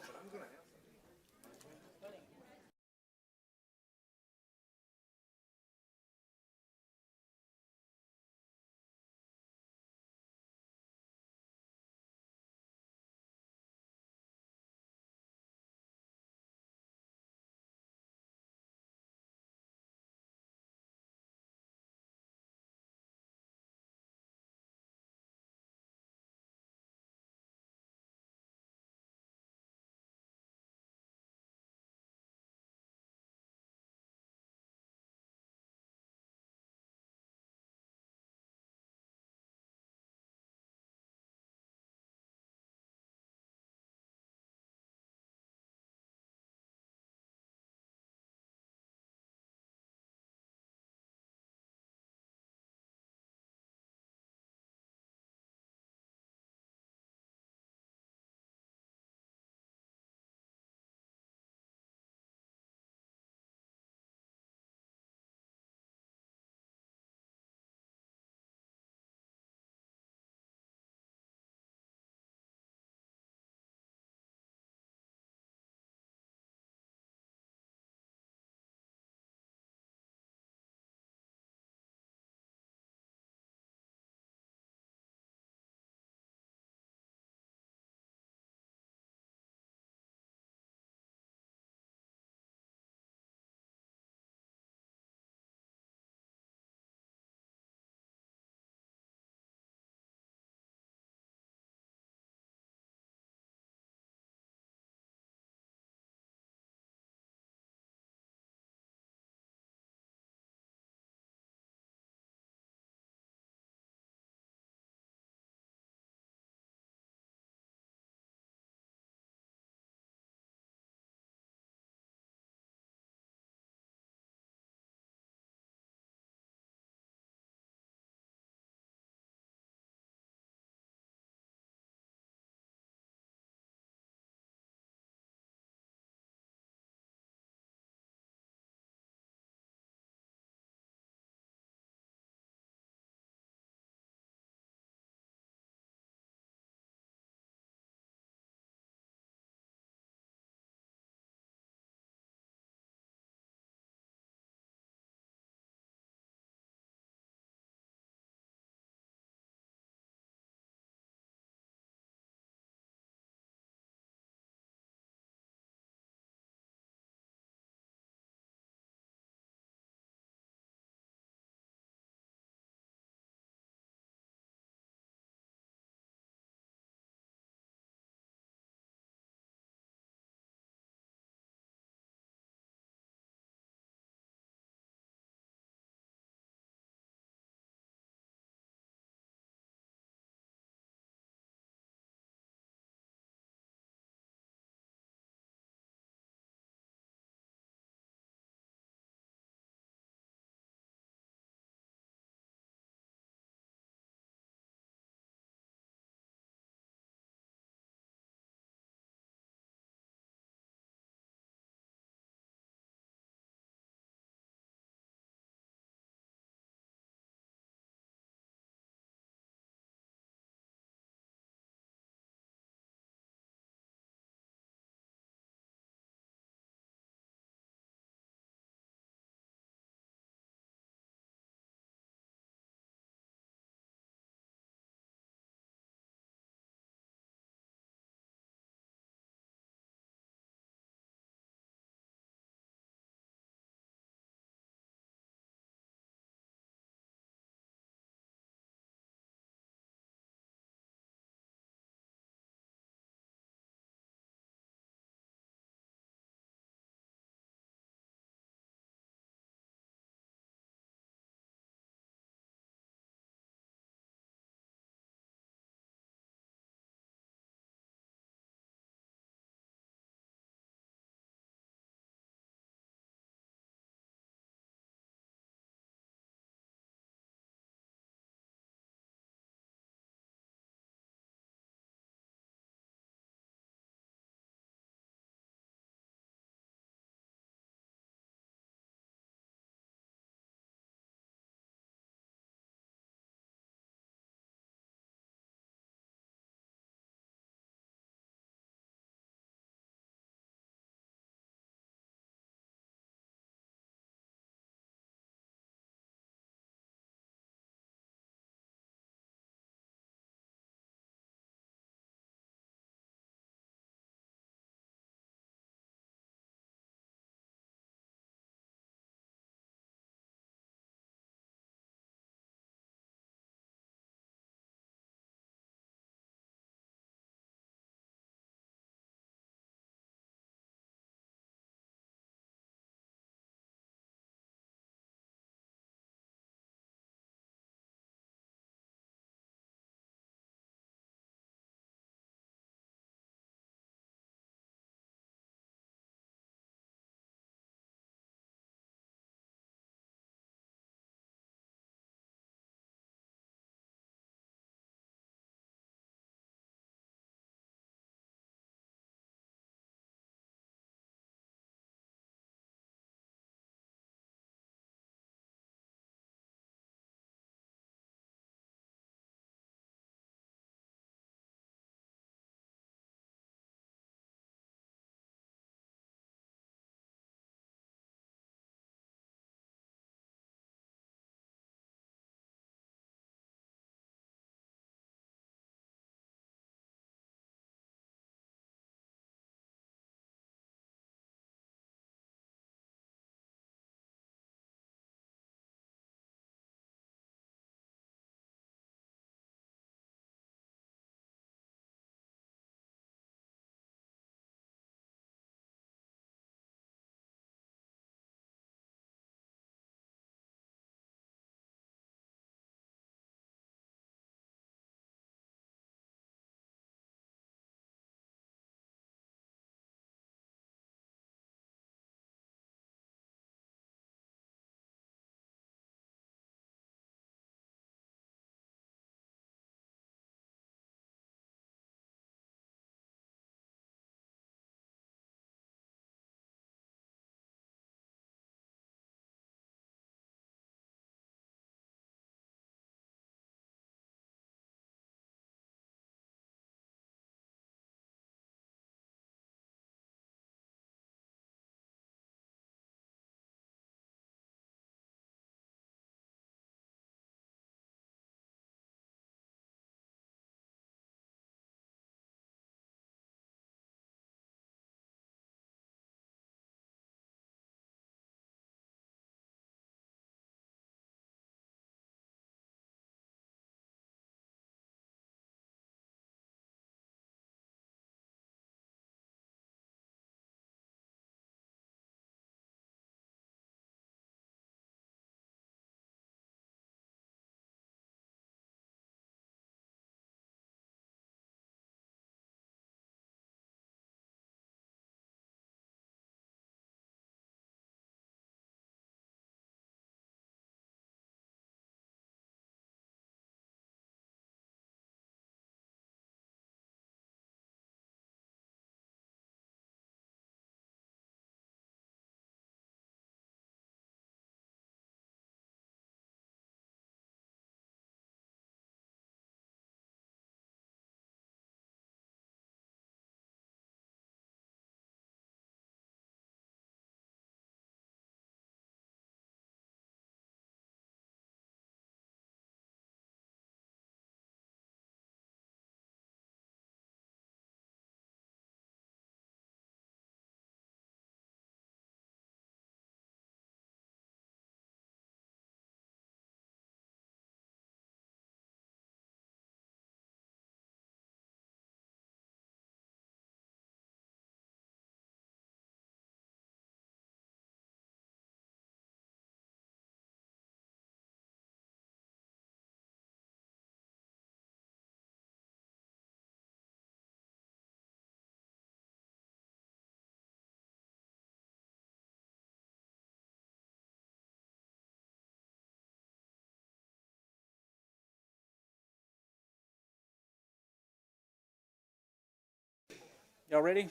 Speaker 1: Y'all ready?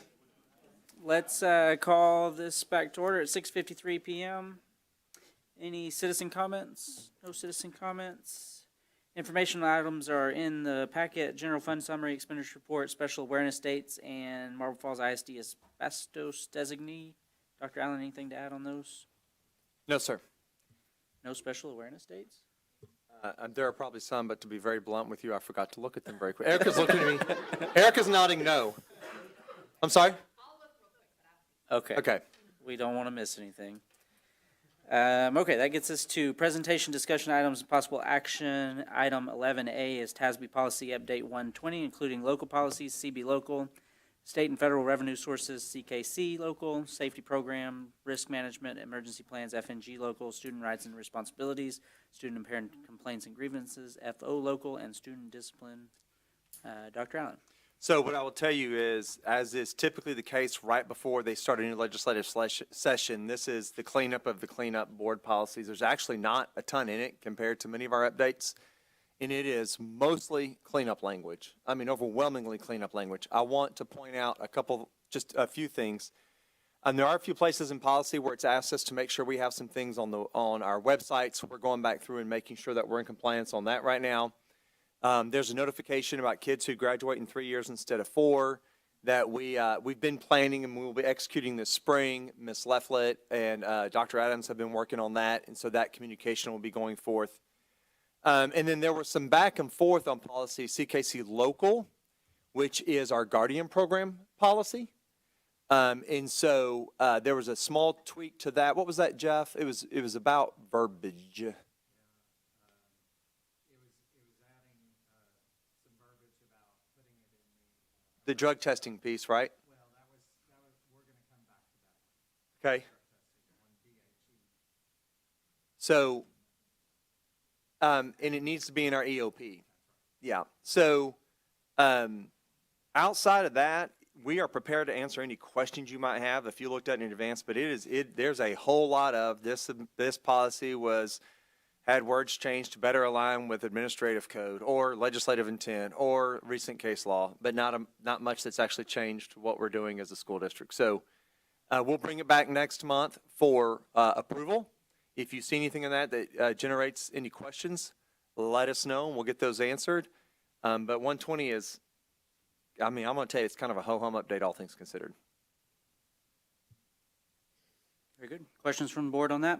Speaker 1: Let's call this back to order at 6:53 p.m. Any citizen comments? No citizen comments. Informational items are in the packet: general fund summary, expenditure report, special awareness dates, and Marble Falls ISD asbestos designee. Dr. Allen, anything to add on those?
Speaker 5: No, sir.
Speaker 1: No special awareness dates?
Speaker 5: There are probably some, but to be very blunt with you, I forgot to look at them very quick. Erica's looking at me. Erica's nodding no. I'm sorry?
Speaker 1: Okay.
Speaker 5: Okay.
Speaker 1: We don't want to miss anything. Okay, that gets us to presentation, discussion items, and possible action. Item 11A is TASB Policy Update 120, including local policies, CB Local, state and federal revenue sources, CKC Local, safety program, risk management, emergency plans, FNG Local, student rights and responsibilities, student and parent complaints and grievances, FO Local, and student discipline. Dr. Allen.
Speaker 5: So what I will tell you is, as is typically the case right before they start a new legislative session, this is the cleanup of the cleanup board policies. There's actually not a ton in it compared to many of our updates, and it is mostly cleanup language. I mean, overwhelmingly cleanup language. I want to point out just a few things. There are a few places in policy where it's asked us to make sure we have some things on our websites. We're going back through and making sure that we're in compliance on that right now. There's a notification about kids who graduate in 3 years instead of 4 that we've been planning and we'll be executing this spring. Ms. Lefflet and Dr. Adams have been working on that, and so that communication will be going forth. And then there was some back and forth on policy CKC Local, which is our Guardian Program policy. And so there was a small tweak to that. What was that, Jeff? It was about verbiage. The drug testing piece, right? Well, we're going to come back to that. Okay. So, and it needs to be in our EOP. Yeah. So, outside of that, we are prepared to answer any questions you might have if you looked at it in advance, but there's a whole lot of this policy had words changed to better align with administrative code or legislative intent or recent case law, but not much that's actually changed what we're doing as a school district. So we'll bring it back next month for approval. If you see anything in that generates any questions, let us know and we'll get those answered. But 120 is, I'm going to tell you, it's kind of a ho-hum update, all things considered.
Speaker 1: Very good. Questions from the board on that?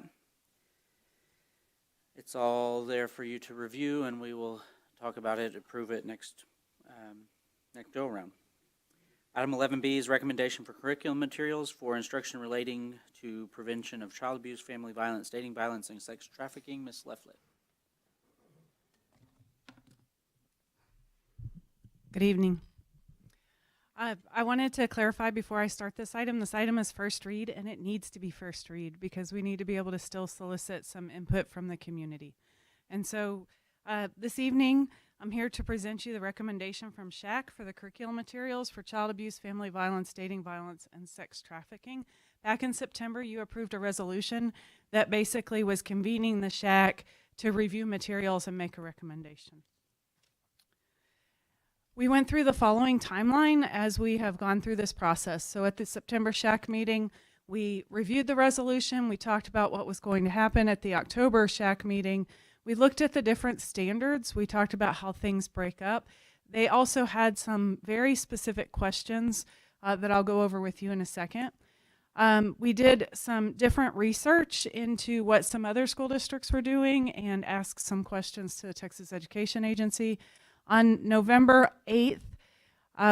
Speaker 1: It's all there for you to review, and we will talk about it, approve it next go-around. Item 11B is recommendation for curriculum materials for instruction relating to prevention of child abuse, family violence, dating violence, and sex trafficking. Ms. Lefflet.
Speaker 7: Good evening. I wanted to clarify before I start this item. This item is first read, and it needs to be first read because we need to be able to still solicit some input from the community. And so this evening, I'm here to present you the recommendation from SHAC for the curriculum materials for child abuse, family violence, dating violence, and sex trafficking. Back in September, you approved a resolution that basically was convening the SHAC to review materials and make a recommendation. We went through the following timeline as we have gone through this process. So at the September SHAC meeting, we reviewed the resolution. We talked about what was going to happen at the October SHAC meeting. We looked at the different standards. We talked about how things break up. They also had some very specific questions that I'll go over with you in a second. We did some different research into what some other school districts were doing and asked some questions to the Texas Education Agency. On November 8th,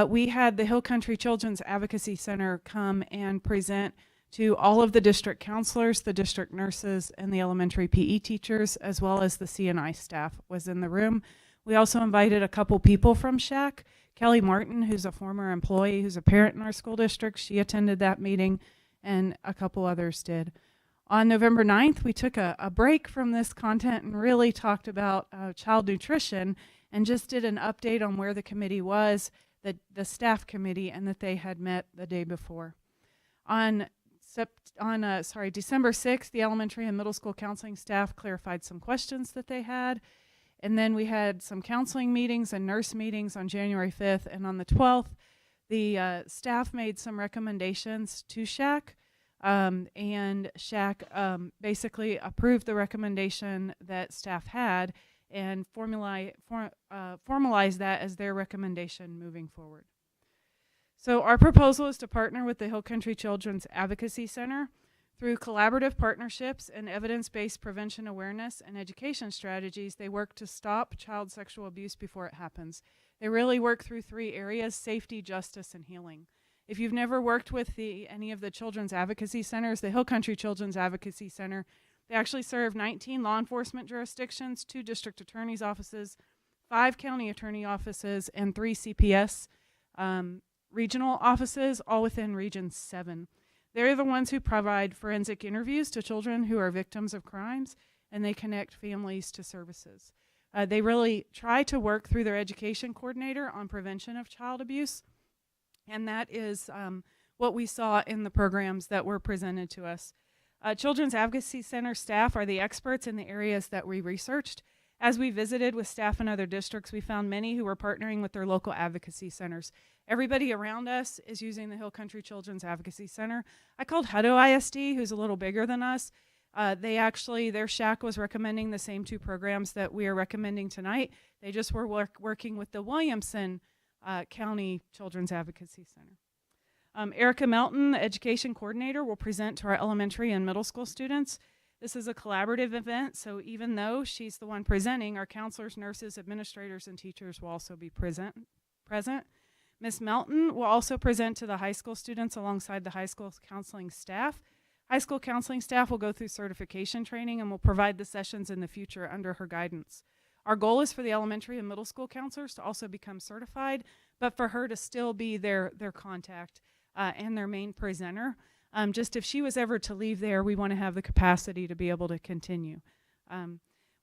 Speaker 7: we had the Hill Country Children's Advocacy Center come and present to all of the district counselors, the district nurses, and the elementary PE teachers, as well as the CNI staff was in the room. We also invited a couple people from SHAC. Kelly Martin, who's a former employee, who's a parent in our school district, she attended that meeting, and a couple others did. On November 9th, we took a break from this content and really talked about child nutrition and just did an update on where the committee was, the staff committee, and that they had met the day before. On December 6th, the elementary and middle school counseling staff clarified some questions that they had. And then we had some counseling meetings and nurse meetings on January 5th. And on the 12th,
Speaker 12: The staff made some recommendations to SHAC, and SHAC basically approved the recommendation that staff had and formalized that as their recommendation moving forward. So our proposal is to partner with the Hill Country Children's Advocacy Center through collaborative partnerships and evidence-based prevention awareness and education strategies. They work to stop child sexual abuse before it happens. They really work through 3 areas: safety, justice, and healing. If you've never worked with any of the children's advocacy centers, the Hill Country Children's Advocacy Center, they actually serve 19 law enforcement jurisdictions, 2 district attorney's offices, 5 county attorney offices, and 3 CPS regional offices, all within Region 7. They're the ones who provide forensic interviews to children who are victims of crimes, and they connect families to services. They really try to work through their education coordinator on prevention of child abuse, and that is what we saw in the programs that were presented to us. Children's Advocacy Center staff are the experts in the areas that we researched. As we visited with staff in other districts, we found many who were partnering with their local advocacy centers. Everybody around us is using the Hill Country Children's Advocacy Center. I called Hutto ISD, who's a little bigger than us. Their SHAC was recommending the same 2 programs that we are recommending tonight. They just were working with the Williamson County Children's Advocacy Center. Erica Melton, the education coordinator, will present to our elementary and middle school students. This is a collaborative event, so even though she's the one presenting, our counselors, nurses, administrators, and teachers will also be present. Ms. Melton will also present to the high school students alongside the high school counseling staff. High school counseling staff will go through certification training and will provide the sessions in the future under her guidance. Our goal is for the elementary and middle school counselors to also become certified, but for her to still be their contact and their main presenter. Just if she was ever to leave there, we want to have the capacity to be able to continue.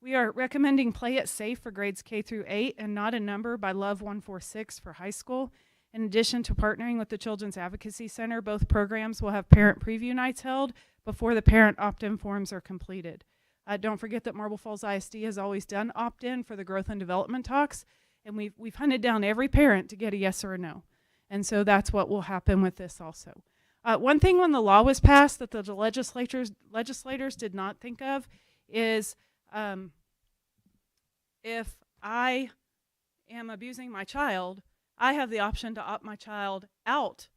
Speaker 12: We are recommending Play It Safe for grades K through 8 and Not a Number by Love 146 for high school. In addition to partnering with the Children's Advocacy Center, both programs will have parent preview nights held before the parent opt-in forms are completed. Don't forget that Marble Falls ISD has always done opt-in for the growth and development talks, and we've hunted down every parent to get a yes or a no. And so that's what will happen with this also. One thing when the law was passed that the legislators did not think of is if I am abusing my child, I have the option to opt my child out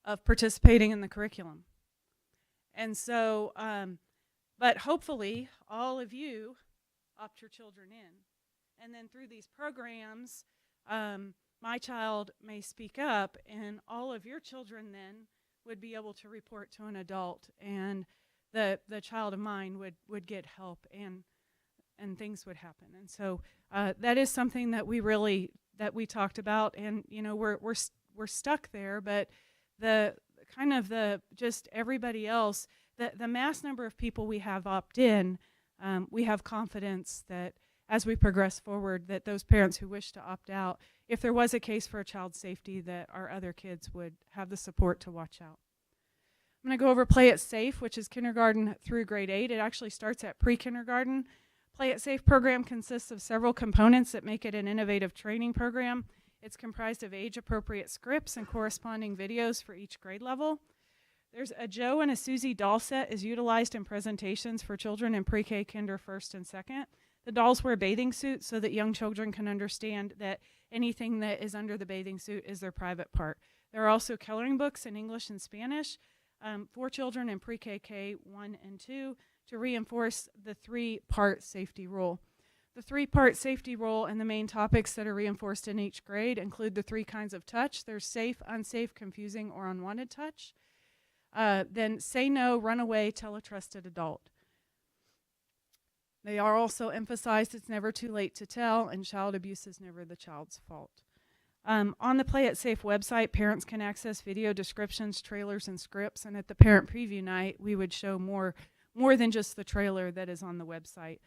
Speaker 12: of participating in the curriculum. And so, but hopefully all of you opt your children in. And then through these programs, my child may speak up, and all of your children then would be able to report to an adult, and the child of mine would get help, and things would happen. And so that is something that we talked about, and we're stuck there. But just everybody else, the mass number of people we have opt in, we have confidence that as we progress forward, that those parents who wish to opt out, if there was a case for a child's safety, that our other kids would have the support to watch out. I'm going to go over Play It Safe, which is kindergarten through grade 8. It actually starts at pre-kindergarten. Play It Safe program consists of several components that make it an innovative training program. It's comprised of age-appropriate scripts and corresponding videos for each grade level. There's a Joe and a Susie doll set is utilized in presentations for children in pre-K, kinder, first, and second. The dolls wear bathing suits so that young children can understand that anything that is under the bathing suit is their private part. There are also coloring books in English and Spanish for children in pre-K, K1 and 2 to reinforce the 3-part safety rule. The 3-part safety rule and the main topics that are reinforced in each grade include the 3 kinds of touch. There's safe, unsafe, confusing, or unwanted touch. Then say no, run away, tell a trusted adult. They are also emphasized it's never too late to tell, and child abuse is never the child's fault. On the Play It Safe website, parents can access video descriptions, trailers, and scripts, and at the parent preview night, we would show more than just the trailer that is on the website.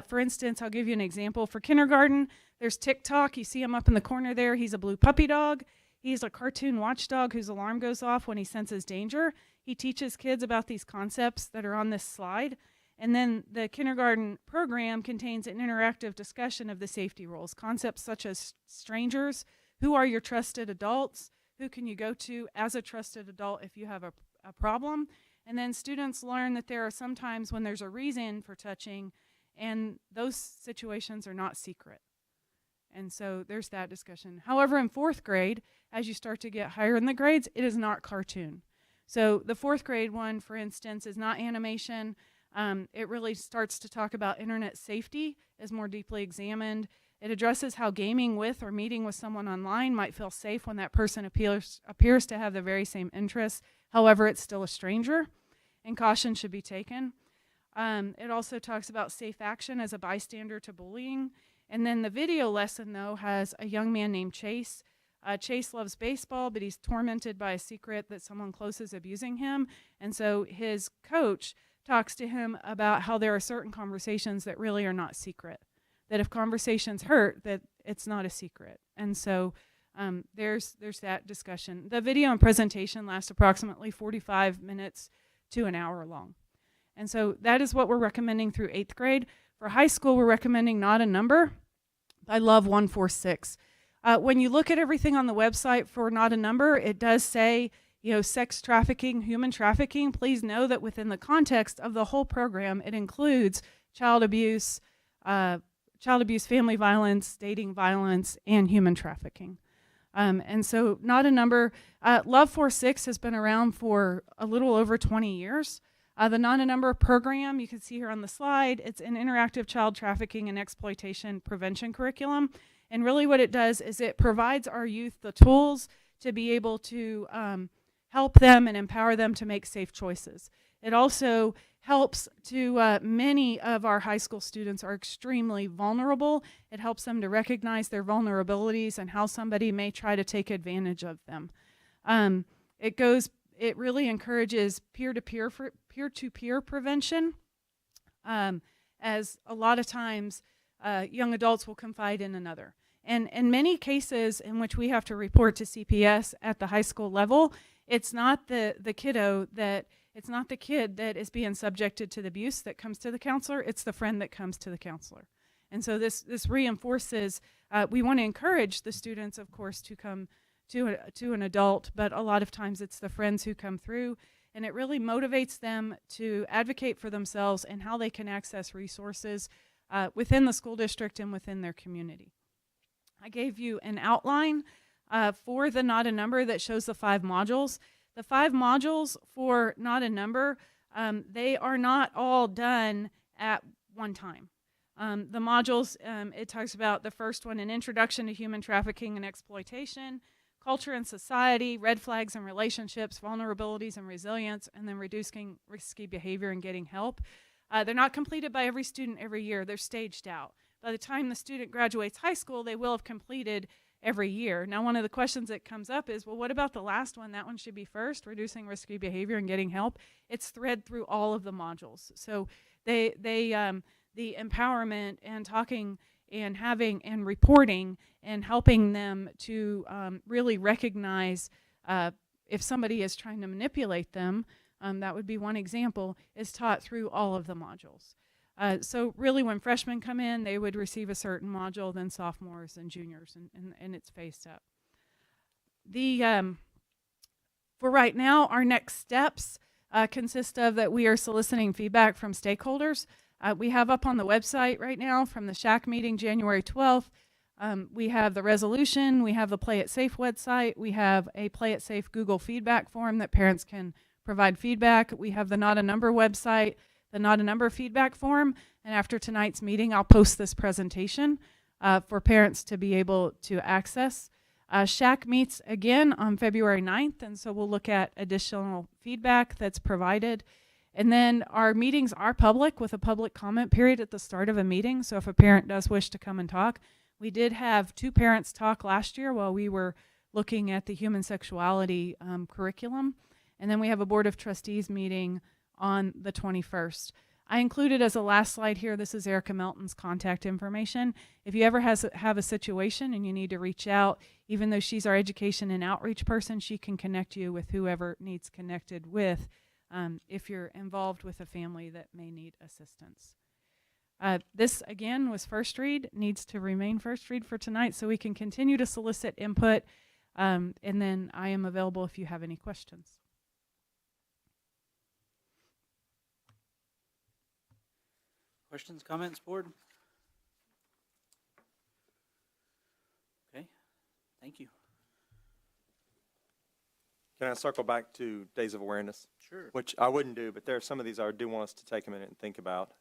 Speaker 12: For instance, I'll give you an example. For kindergarten, there's TikTok. You see him up in the corner there. He's a blue puppy dog. He's a cartoon watchdog whose alarm goes off when he senses danger. He teaches kids about these concepts that are on this slide. And then the kindergarten program contains an interactive discussion of the safety rules, concepts such as strangers, who are your trusted adults? Who can you go to as a trusted adult if you have a problem? And then students learn that there are some times when there's a reason for touching, and those situations are not secret. And so there's that discussion. However, in 4th grade, as you start to get higher in the grades, it is not cartoon. So the 4th grade one, for instance, is not animation. It really starts to talk about internet safety as more deeply examined. It addresses how gaming with or meeting with someone online might feel safe when that person appears to have the very same interests. However, it's still a stranger, and caution should be taken. It also talks about safe action as a bystander to bullying. And then the video lesson, though, has a young man named Chase. Chase loves baseball, but he's tormented by a secret that someone close is abusing him. And so his coach talks to him about how there are certain conversations that really are not secret. That if conversations hurt, that it's not a secret. And so there's that discussion. The video and presentation lasts approximately 45 minutes to an hour long. And so that is what we're recommending through 8th grade. For high school, we're recommending not a number. I love 146. When you look at everything on the website for not a number, it does say, sex trafficking, human trafficking. Please know that within the context of the whole program, it includes child abuse, family violence, dating violence, and human trafficking. And so not a number. Love 46 has been around for a little over 20 years. The Not a Number program, you can see here on the slide, it's an interactive child trafficking and exploitation prevention curriculum. And really what it does is it provides our youth the tools to be able to help them and empower them to make safe choices. It also helps to, many of our high school students are extremely vulnerable. It helps them to recognize their vulnerabilities and how somebody may try to take advantage of them. It really encourages peer-to-peer prevention, as a lot of times young adults will confide in another. And in many cases in which we have to report to CPS at the high school level, it's not the kid that is being subjected to the abuse that comes to the counselor, it's the friend that comes to the counselor. And so this reinforces, we want to encourage the students, of course, to come to an adult, but a lot of times it's the friends who come through, and it really motivates them to advocate for themselves and how they can access resources within the school district and within their community. I gave you an outline for the Not a Number that shows the 5 modules. The 5 modules for Not a Number, they are not all done at one time. The modules, it talks about the first one, an introduction to human trafficking and exploitation, culture and society, red flags and relationships, vulnerabilities and resilience, and then reducing risky behavior and getting help. They're not completed by every student every year. They're staged out. By the time the student graduates high school, they will have completed every year. Now, one of the questions that comes up is, well, what about the last one? That one should be first, reducing risky behavior and getting help. It's thread through all of the modules. So the empowerment and talking and having and reporting and helping them to really recognize if somebody is trying to manipulate them, that would be one example, is taught through all of the modules. So really when freshmen come in, they would receive a certain module, then sophomores and juniors, and it's phased up. For right now, our next steps consist of that we are soliciting feedback from stakeholders. We have up on the website right now from the SHAC meeting January 12th, we have the resolution, we have the Play It Safe website, we have a Play It Safe Google feedback form that parents can provide feedback. We have the Not a Number website, the Not a Number feedback form, and after tonight's meeting, I'll post this presentation for parents to be able to access. SHAC meets again on February 9th, and so we'll look at additional feedback that's provided. And then our meetings are public with a public comment period at the start of a meeting. So if a parent does wish to come and talk, we did have 2 parents talk last year while we were looking at the human sexuality curriculum. And then we have a Board of Trustees meeting on the 21st. I included as a last slide here, this is Erica Melton's contact information. If you ever have a situation and you need to reach out, even though she's our education and outreach person, she can connect you with whoever needs connected with if you're involved with a family that may need assistance. This, again, was first read, needs to remain first read for tonight so we can continue to solicit input. And then I am available if you have any questions.
Speaker 1: Questions, comments, board? Okay, thank you.
Speaker 5: Can I circle back to Days of Awareness?
Speaker 1: Sure.
Speaker 5: Which I wouldn't do, but there are some of these I do want us to take a minute and think about.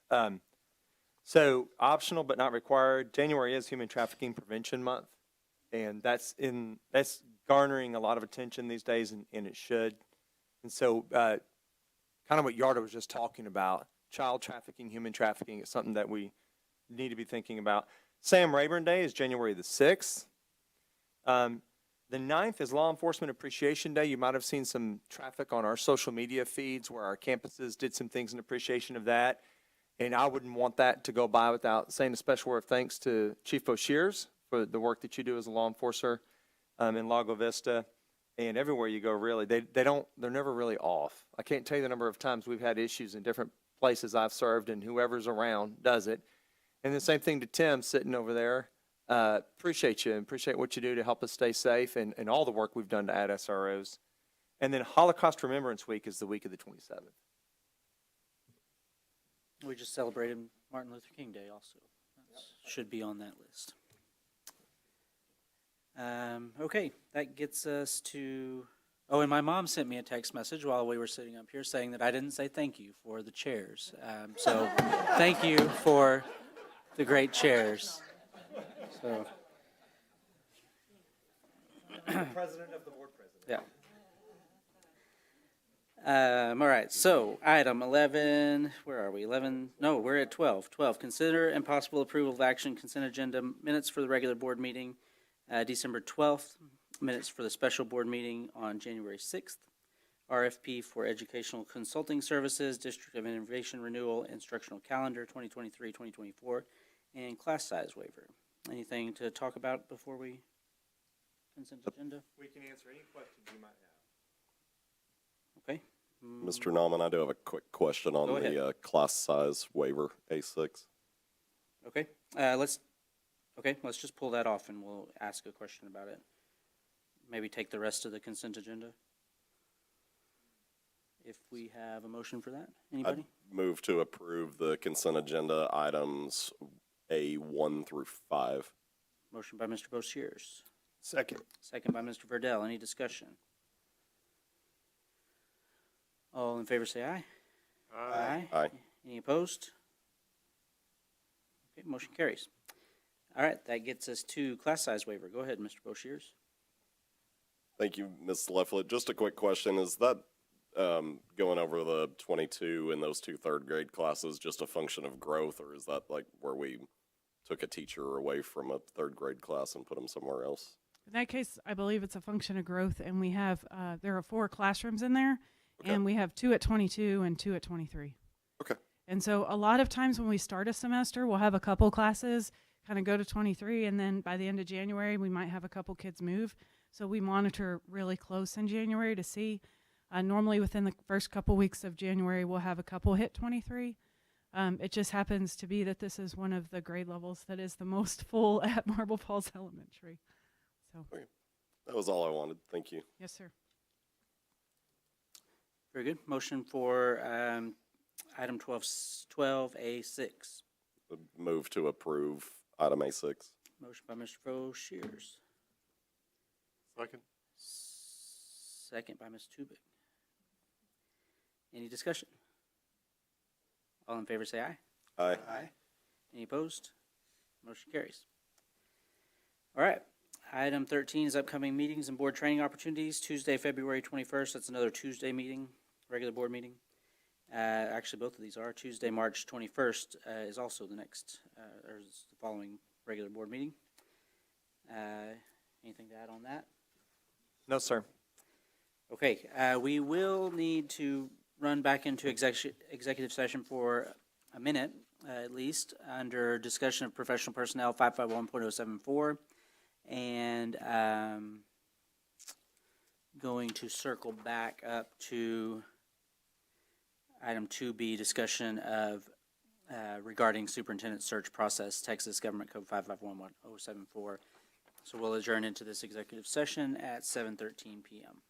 Speaker 5: So optional but not required. January is Human Trafficking Prevention Month, and that's garnering a lot of attention these days, and it should. And so, kind of what Yarda was just talking about, child trafficking, human trafficking is something that we need to be thinking about. Sam Rayburn Day is January the 6th. The 9th is Law Enforcement Appreciation Day. You might have seen some traffic on our social media feeds where our campuses did some things in appreciation of that. And I wouldn't want that to go by without saying a special word of thanks to Chief Boshears for the work that you do as a law enforcer in Lago Vista and everywhere you go, really. They're never really off. I can't tell you the number of times we've had issues in different places I've served, and whoever's around does it. And the same thing to Tim sitting over there. Appreciate you and appreciate what you do to help us stay safe and all the work we've done to add SROs. And then Holocaust Remembrance Week is the week of the 27th.
Speaker 1: We just celebrated Martin Luther King Day also. That should be on that list. Okay, that gets us to, oh, and my mom sent me a text message while we were sitting up here saying that I didn't say thank you for the chairs. So thank you for the great chairs. So.
Speaker 5: President of the board president.
Speaker 1: Yeah. All right, so item 11, where are we? 11, no, we're at 12. 12, consider and possible approval of action consent agenda minutes for the regular board meeting, December 12th, minutes for the special board meeting on January 6th, RFP for educational consulting services, District of Innovation Renewal, instructional calendar 2023-2024, and class size waiver. Anything to talk about before we consent agenda?
Speaker 5: We can answer any questions you might have.
Speaker 1: Okay.
Speaker 3: Mr. Nauman, I do have a quick question on
Speaker 1: Go
Speaker 3: the class size waiver, A6.
Speaker 1: Okay, let's just pull that off and we'll ask a question about it. Maybe take the rest of the consent agenda. If we have a motion for that, anybody?
Speaker 3: I move to approve the consent agenda items A1 through 5.
Speaker 1: Motion by Mr. Boshears.
Speaker 3: Second.
Speaker 1: Second by Mr. Verdell. Any discussion? All in favor say aye. Aye.
Speaker 3: Aye.
Speaker 1: Any opposed? Okay, motion carries. All right, that gets us to class size waiver. Go ahead, Mr. Boshears.
Speaker 3: Thank you, Ms. Lefflet. Just a quick question. Is that going over the 22 in those 2 third grade classes just a function of growth, or is that like where we took a teacher away from a third grade class and put them somewhere else?
Speaker 12: In that case, I believe it's a function of growth, and we have, there are 4 classrooms in there,
Speaker 3: Okay.
Speaker 12: and we have 2 at 22 and 2 at 23.
Speaker 3: Okay.
Speaker 12: And so a lot of times when we start a semester, we'll have a couple classes kind of go to 23, and then by the end of January, we might have a couple kids move. So we monitor really close in January to see. Normally within the first couple weeks of January, we'll have a couple hit 23. It just happens to be that this is one of the grade levels that is the most full at Marble Falls Elementary. So,
Speaker 3: Okay. That was all I wanted. Thank you.
Speaker 12: yes, sir.
Speaker 1: Very good. Motion for item 12A6.
Speaker 3: Move to approve item A6.
Speaker 1: Motion by Mr. Boshears.
Speaker 9: Second.
Speaker 1: Second by Ms. Tubik. Any discussion? All in favor say aye.
Speaker 3: Aye.
Speaker 1: Any opposed? Motion carries. All right. Item 13 is upcoming meetings and board training opportunities. Tuesday, February 21st. That's another Tuesday meeting, regular board meeting. Actually, both of these are. Tuesday, March 21st is also the next, or is the following regular board meeting. Anything to add on that?
Speaker 5: No, sir.
Speaker 1: Okay, we will need to run back into executive session for a minute, at least, under discussion of professional personnel 551.074, and going to circle back up to item 2B, discussion of regarding superintendent search process, Texas Government Code 5511074. So we'll adjourn into this executive session at 7:13 p.m.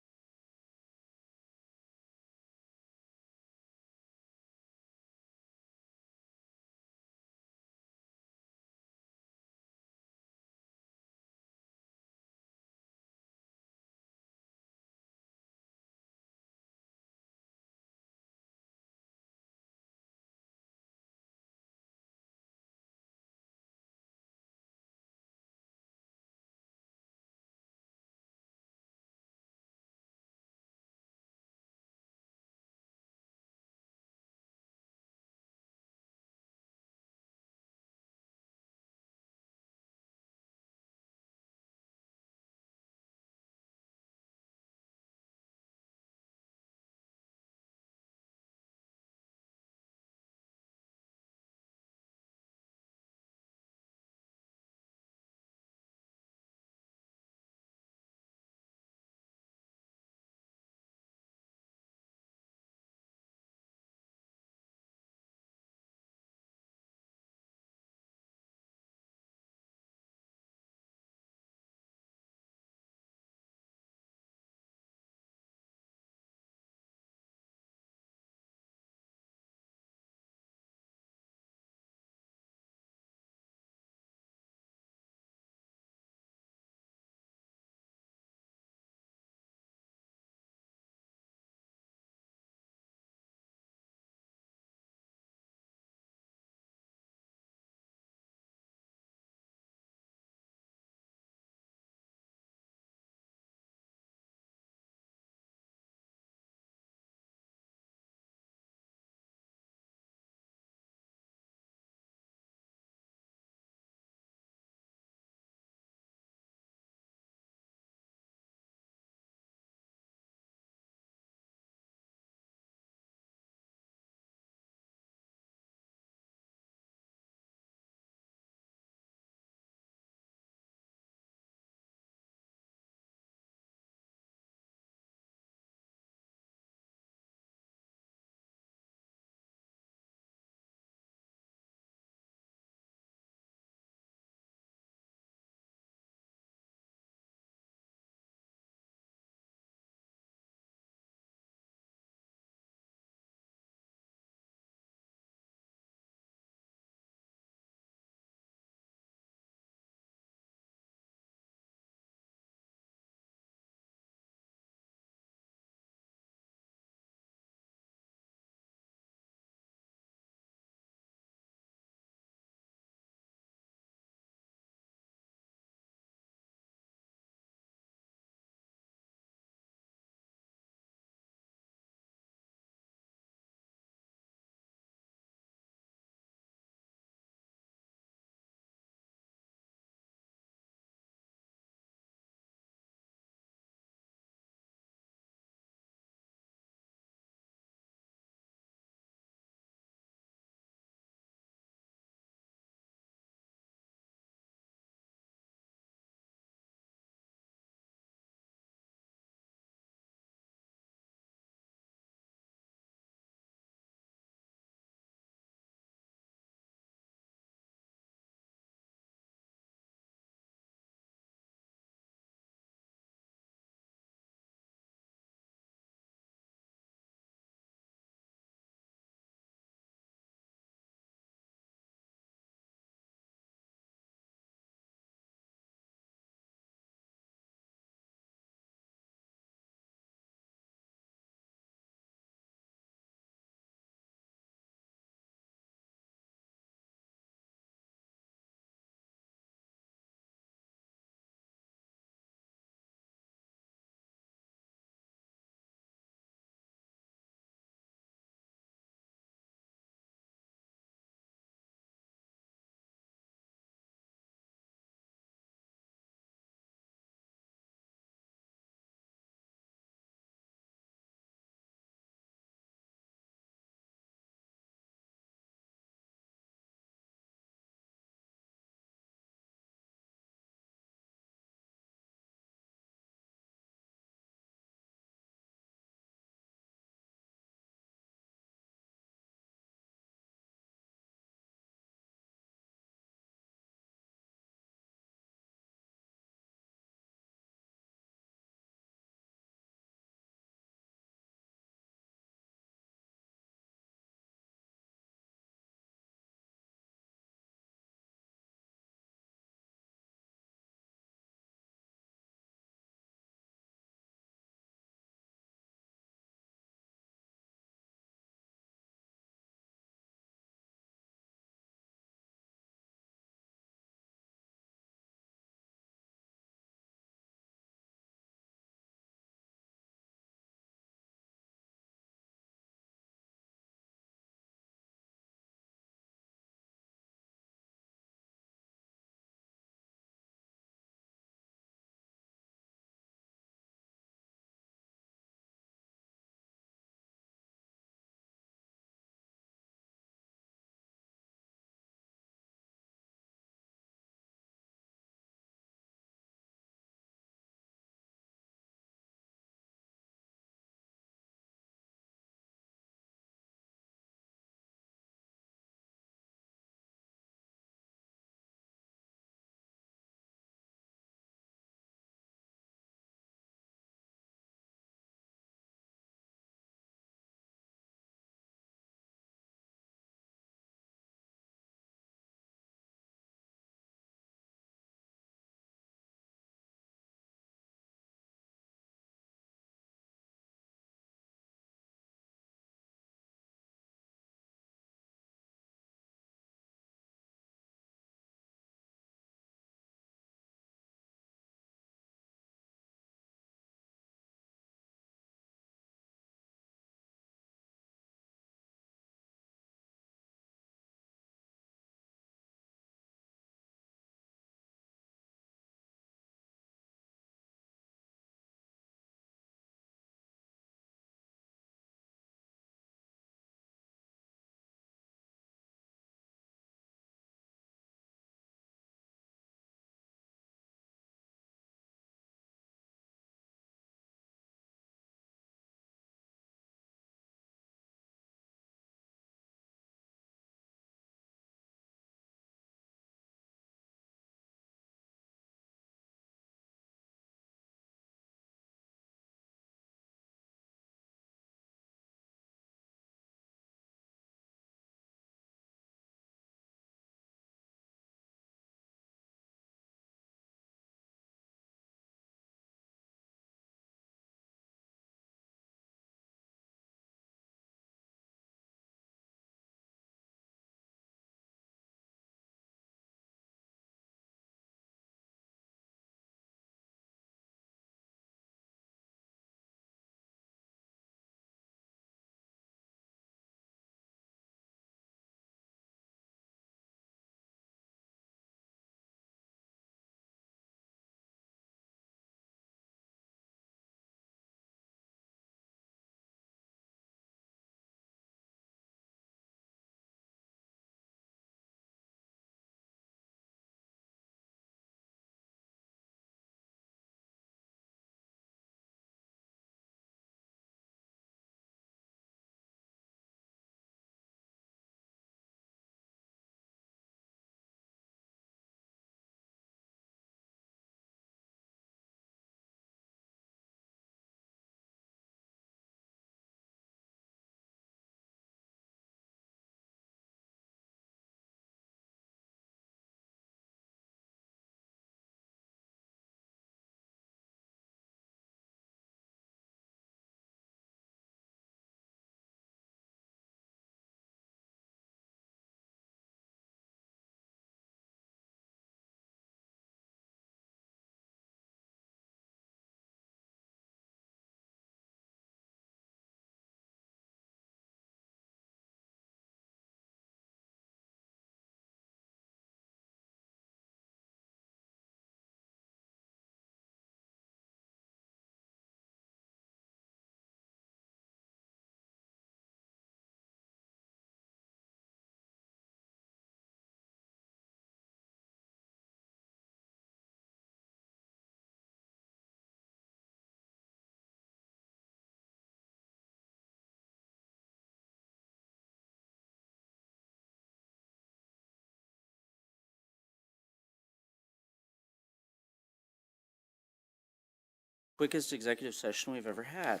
Speaker 1: quickest executive session we've ever had.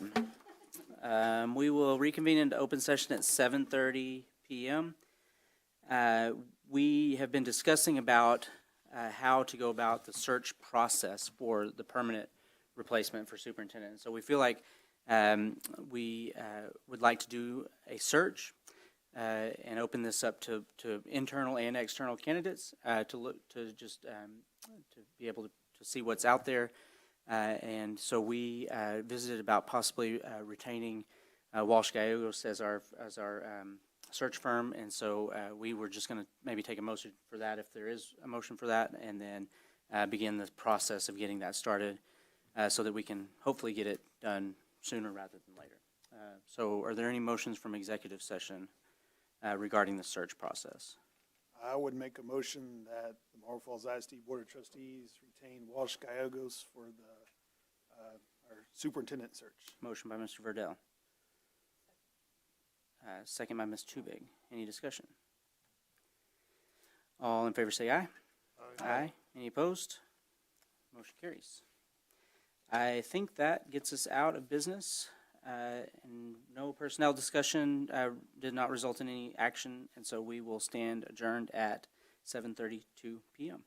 Speaker 1: We will reconvene into open session at 7:30 p.m. We have been discussing about how to go about the search process for the permanent replacement for superintendent. So we feel like we would like to do a search and open this up to internal and external candidates to be able to see what's out there. And so we visited about possibly retaining Walsh Gallegos as our search firm, and so we were just going to maybe take a motion for that if there is a motion for that, and then begin the process of getting that started so that we can hopefully get it done sooner rather than later. So are there any motions from executive session regarding the search process?
Speaker 13: I would make a motion that the Marble Falls ISD Board of Trustees retain Walsh Gallegos for our superintendent search.
Speaker 1: Motion by Mr. Verdell. Second by Ms. Tubig. Any discussion? All in favor say aye. Aye. Any opposed? Motion carries. I think that gets us out of business. And no personnel discussion did not result in any action, and so we will stand adjourned at 7:32 p.m.